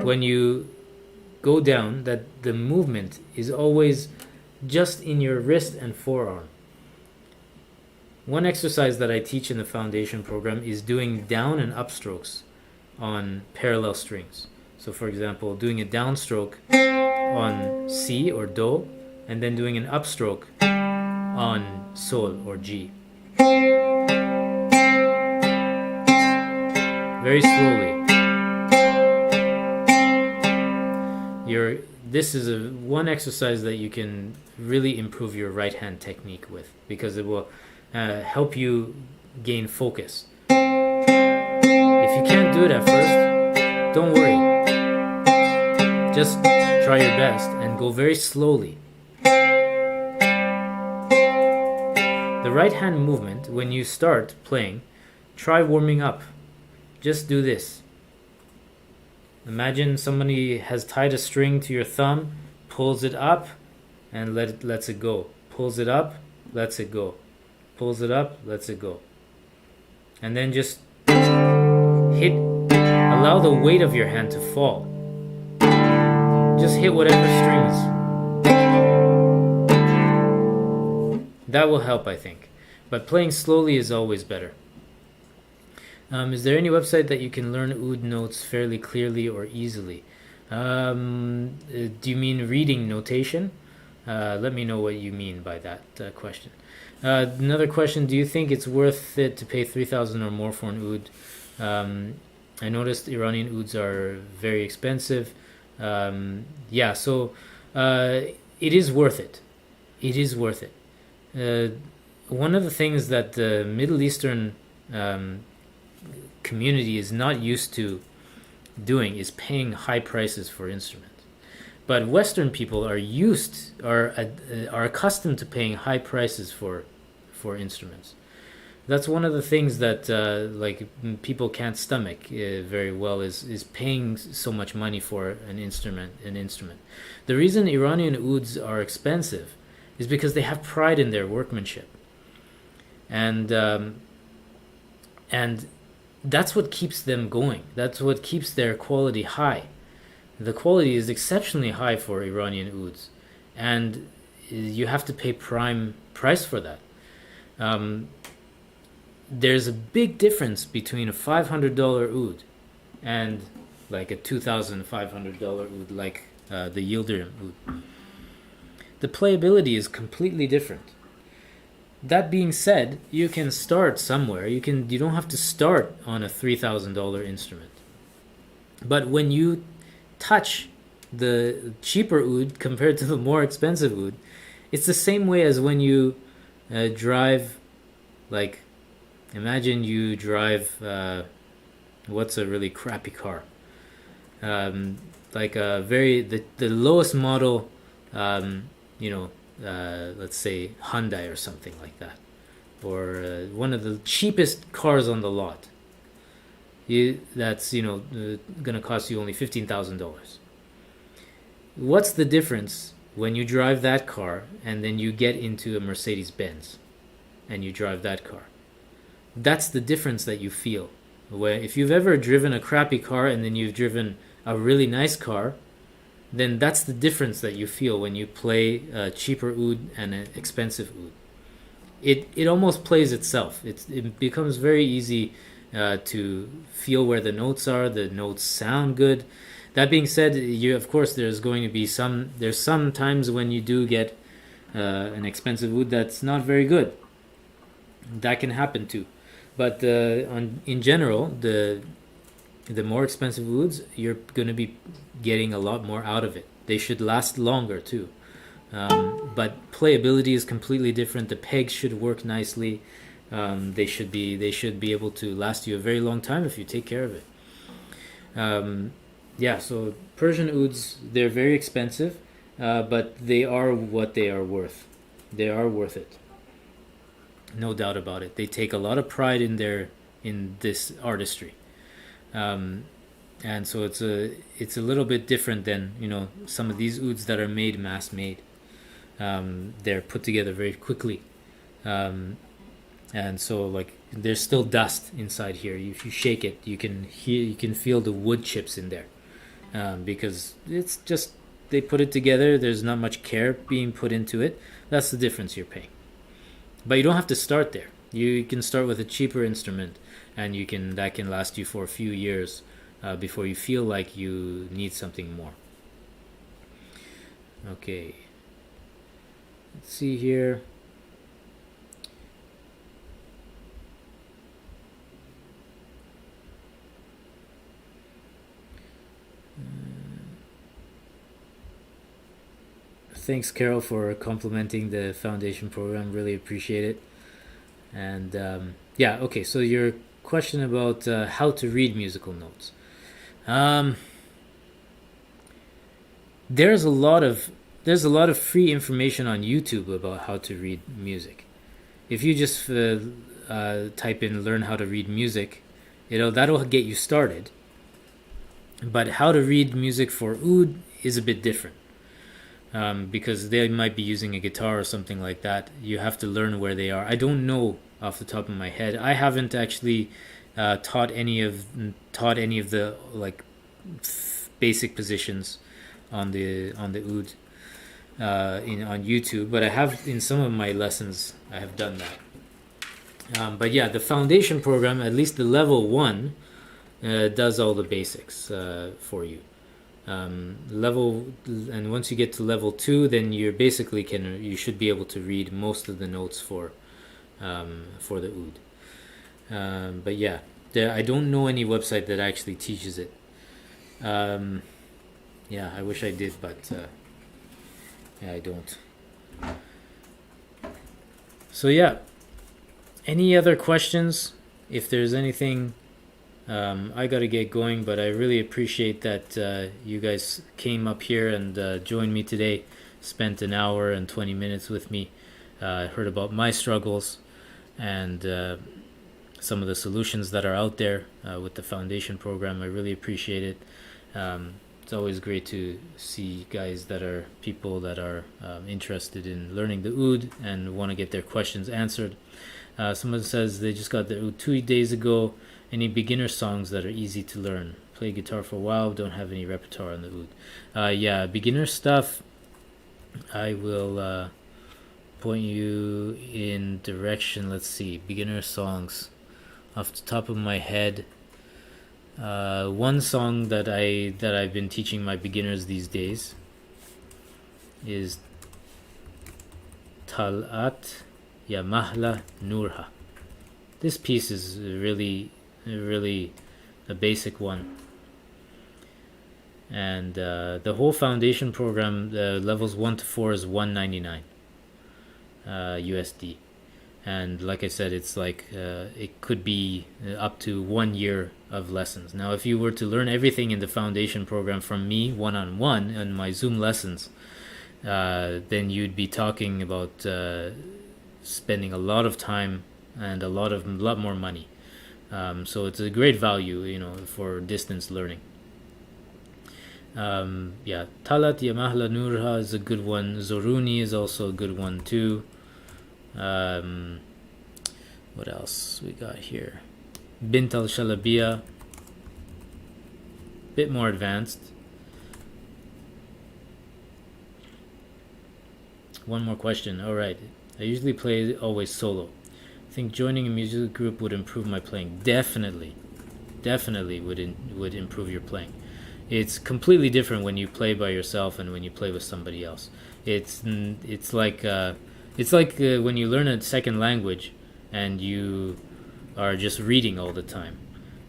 when you go down, that the movement is always just in your wrist and forearm. One exercise that I teach in the foundation program is doing down and upstrokes on parallel strings. So for example, doing a downstroke on C or Do, and then doing an upstroke on Sol or G. Very slowly. This is one exercise that you can really improve your right hand technique with, because it will help you gain focus. If you can't do it at first, don't worry. Just try your best and go very slowly. The right hand movement, when you start playing, try warming up. Just do this. Imagine somebody has tied a string to your thumb, pulls it up, and lets it go. Pulls it up, lets it go. Pulls it up, lets it go. And then just allow the weight of your hand to fall. Just hit whatever strings. That will help, I think. But playing slowly is always better. Is there any website that you can learn oud notes fairly clearly or easily? Do you mean reading notation? Let me know what you mean by that question. Another question, do you think it's worth it to pay 3,000 or more for an oud? I noticed Iranian ouds are very expensive. So it is worth it. It is worth it. One of the things that the Middle Eastern community is not used to doing is paying high prices for instruments. But Western people are accustomed to paying high prices for instruments. That's one of the things that people can't stomach very well is paying so much money for an instrument. The reason Iranian ouds are expensive is because they have pride in their workmanship, and that's what keeps them going. That's what keeps their quality high. The quality is exceptionally high for Iranian ouds, and you have to pay prime price for that. There's a big difference between a $500 oud and like a $2,500 oud, like the Yildirim oud. The playability is completely different. That being said, you can start somewhere. You don't have to start on a $3,000 instrument. But when you touch the cheaper oud compared to the more expensive oud, it's the same way as when you drive, like, imagine you drive, what's a really crappy car? Like the lowest model, let's say Hyundai or something like that, or one of the cheapest cars on the lot. That's going to cost you only $15,000. What's the difference when you drive that car and then you get into a Mercedes-Benz and you drive that car? That's the difference that you feel. If you've ever driven a crappy car and then you've driven a really nice car, then that's the difference that you feel when you play a cheaper oud and an expensive oud. it almost plays itself. It becomes very easy to feel where the notes are. The notes sound good. That being said, you of course there's going to be some times when you do get an expensive oud that's not very good. That can happen too. But in general, the more expensive ouds, you're going to be getting a lot more out of it. They should last longer too. But playability is completely different. The pegs should work nicely. They should be able to last you a very long time if you take care of it. Yeah, so Persian ouds, they're very expensive, but they are what they are worth. They are worth it, no doubt about it. They take a lot of pride in this artistry, and so it's a little bit different than some of these ouds that are mass made. They're put together very quickly, and so like there's still dust inside here. If you shake it, you can feel the wood chips in there, because it's just they put it together. There's not much care being put into it. That's the difference you're paying. But you don't have to start there. You can start with a cheaper instrument, and that can last you for a few years before you feel like you need something more. Okay. Let's see here. Thanks, Carol, for complimenting the foundation program. Really appreciate it. And yeah, okay. So your question about how to read musical notes. Um, there's a lot of free information on YouTube about how to read music. If you just type in "learn how to read music," that'll get you started. But how to read music for oud is a bit different, because they might be using a guitar or something like that. You have to learn where they are. I don't know off the top of my head. I haven't actually taught any of the like basic positions on the oud on YouTube, but I have in some of my lessons I have done that. But yeah, the foundation program, at least the level 1, does all the basics for you. And once you get to level 2, then you should be able to read most of the notes for the oud. But yeah, I don't know any website that actually teaches it. Yeah, I wish I did, but yeah, I don't. So yeah, any other questions? If there's anything, I gotta get going, but I really appreciate that you guys came up here and joined me today. Spent an hour and 20 minutes with me. Heard about my struggles and some of the solutions that are out there with the foundation program. I really appreciate it. It's always great to see guys people that are interested in learning the oud and want to get their questions answered. Someone says they just got their oud 2 days ago. Any beginner songs that are easy to learn? Play guitar for a while, don't have any repertoire on the oud. Yeah, beginner stuff. I will point you in direction. Let's see, beginner songs. Off the top of my head, one song that I've been teaching my beginners these days is Talat Ya Mahla Nurha. This piece is really a basic one, and the whole foundation program, levels 1 to 4, is $199 USD. And like I said, it's like it could be up to 1 year of lessons. Now, if you were to learn everything in the foundation program from me one-on-one and my Zoom lessons, then you'd be talking about spending a lot of time and a lot more money. So it's a great value, for distance learning. Yeah, Talat Yamahla Nurha is a good one. Zoruni is also a good one too. What else we got here? Bint al Shalabiya, bit more advanced. One more question. All right. I usually play always solo. I think joining a music group would improve my playing. Definitely would improve your playing. It's completely different when you play by yourself and when you play with somebody else. It's like when you learn a second language and you are just reading all the time.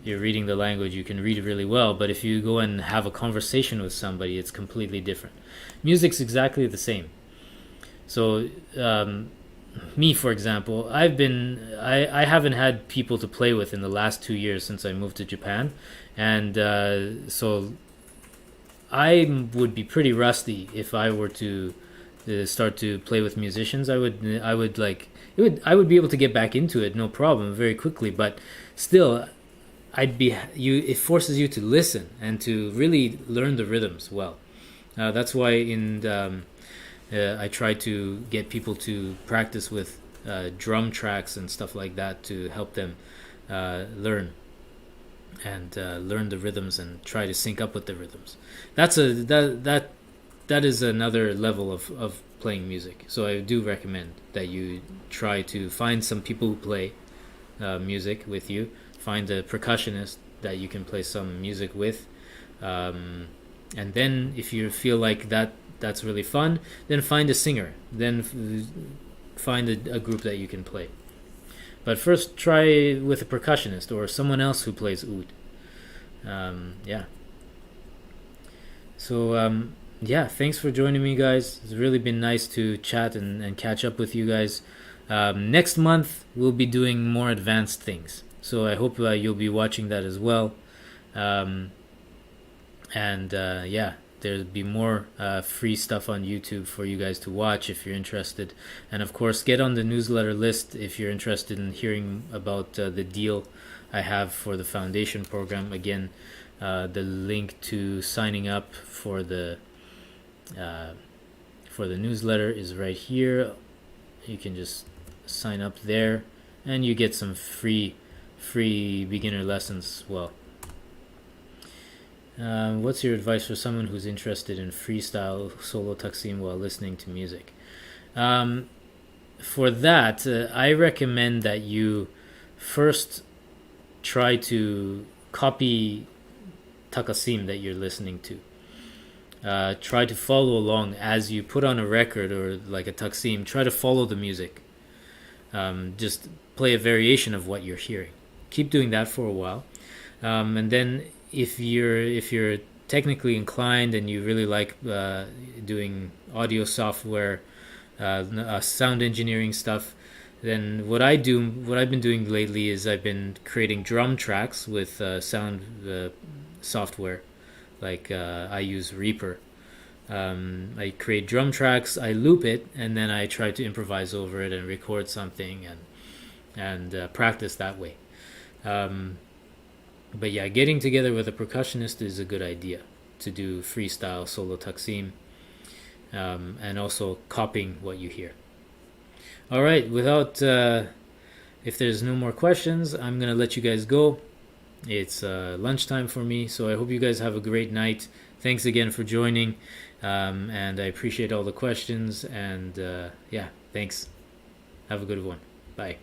You're reading the language, you can read it really well, but if you go and have a conversation with somebody, it's completely different. Music's exactly the same. So, me, for example, I haven't had people to play with in the last 2 years since I moved to Japan, and so I would be pretty rusty if I were to start to play with musicians. I would be able to get back into it, no problem, very quickly. But still, It forces you to listen and to really learn the rhythms well. That's why I try to get people to practice with drum tracks and stuff like that to help them learn and learn the rhythms and try to sync up with the rhythms. That is another level of playing music. So I do recommend that you try to find some people who play music with you. Find a percussionist that you can play some music with, and then if you feel like that's really fun, then find a singer. Then find a group that you can play. But first, try with a percussionist or someone else who plays oud. Yeah. So yeah, thanks for joining me, guys. It's really been nice to chat and catch up with you guys. Next month we'll be doing more advanced things, so I hope you'll be watching that as well. Yeah, there'll be more free stuff on YouTube for you guys to watch if you're interested. And of course, get on the newsletter list if you're interested in hearing about the deal I have for the foundation program. Again, the link to signing up for the newsletter is right here. You can just sign up there, and you get some free beginner lessons as well. What's your advice for someone who's interested in freestyle solo taksim while listening to music? For that, I recommend that you first try to copy takasim that you're listening to. Try to follow along as you put on a record or like a taksim. Try to follow the music. Just play a variation of what you're hearing. Keep doing that for a while, and then if you're technically inclined and you really like doing audio software, sound engineering stuff, then what I've been doing lately is I've been creating drum tracks with sound software, like I use Reaper. I create drum tracks, I loop it, and then I try to improvise over it and record something and practice that way. But yeah, getting together with a percussionist is a good idea to do freestyle solo taksim, and also copying what you hear. All right, if there's no more questions, I'm gonna let you guys go. It's lunchtime for me, so I hope you guys have a great night. Thanks again for joining, and I appreciate all the questions. And yeah, thanks. Have a good one. Bye.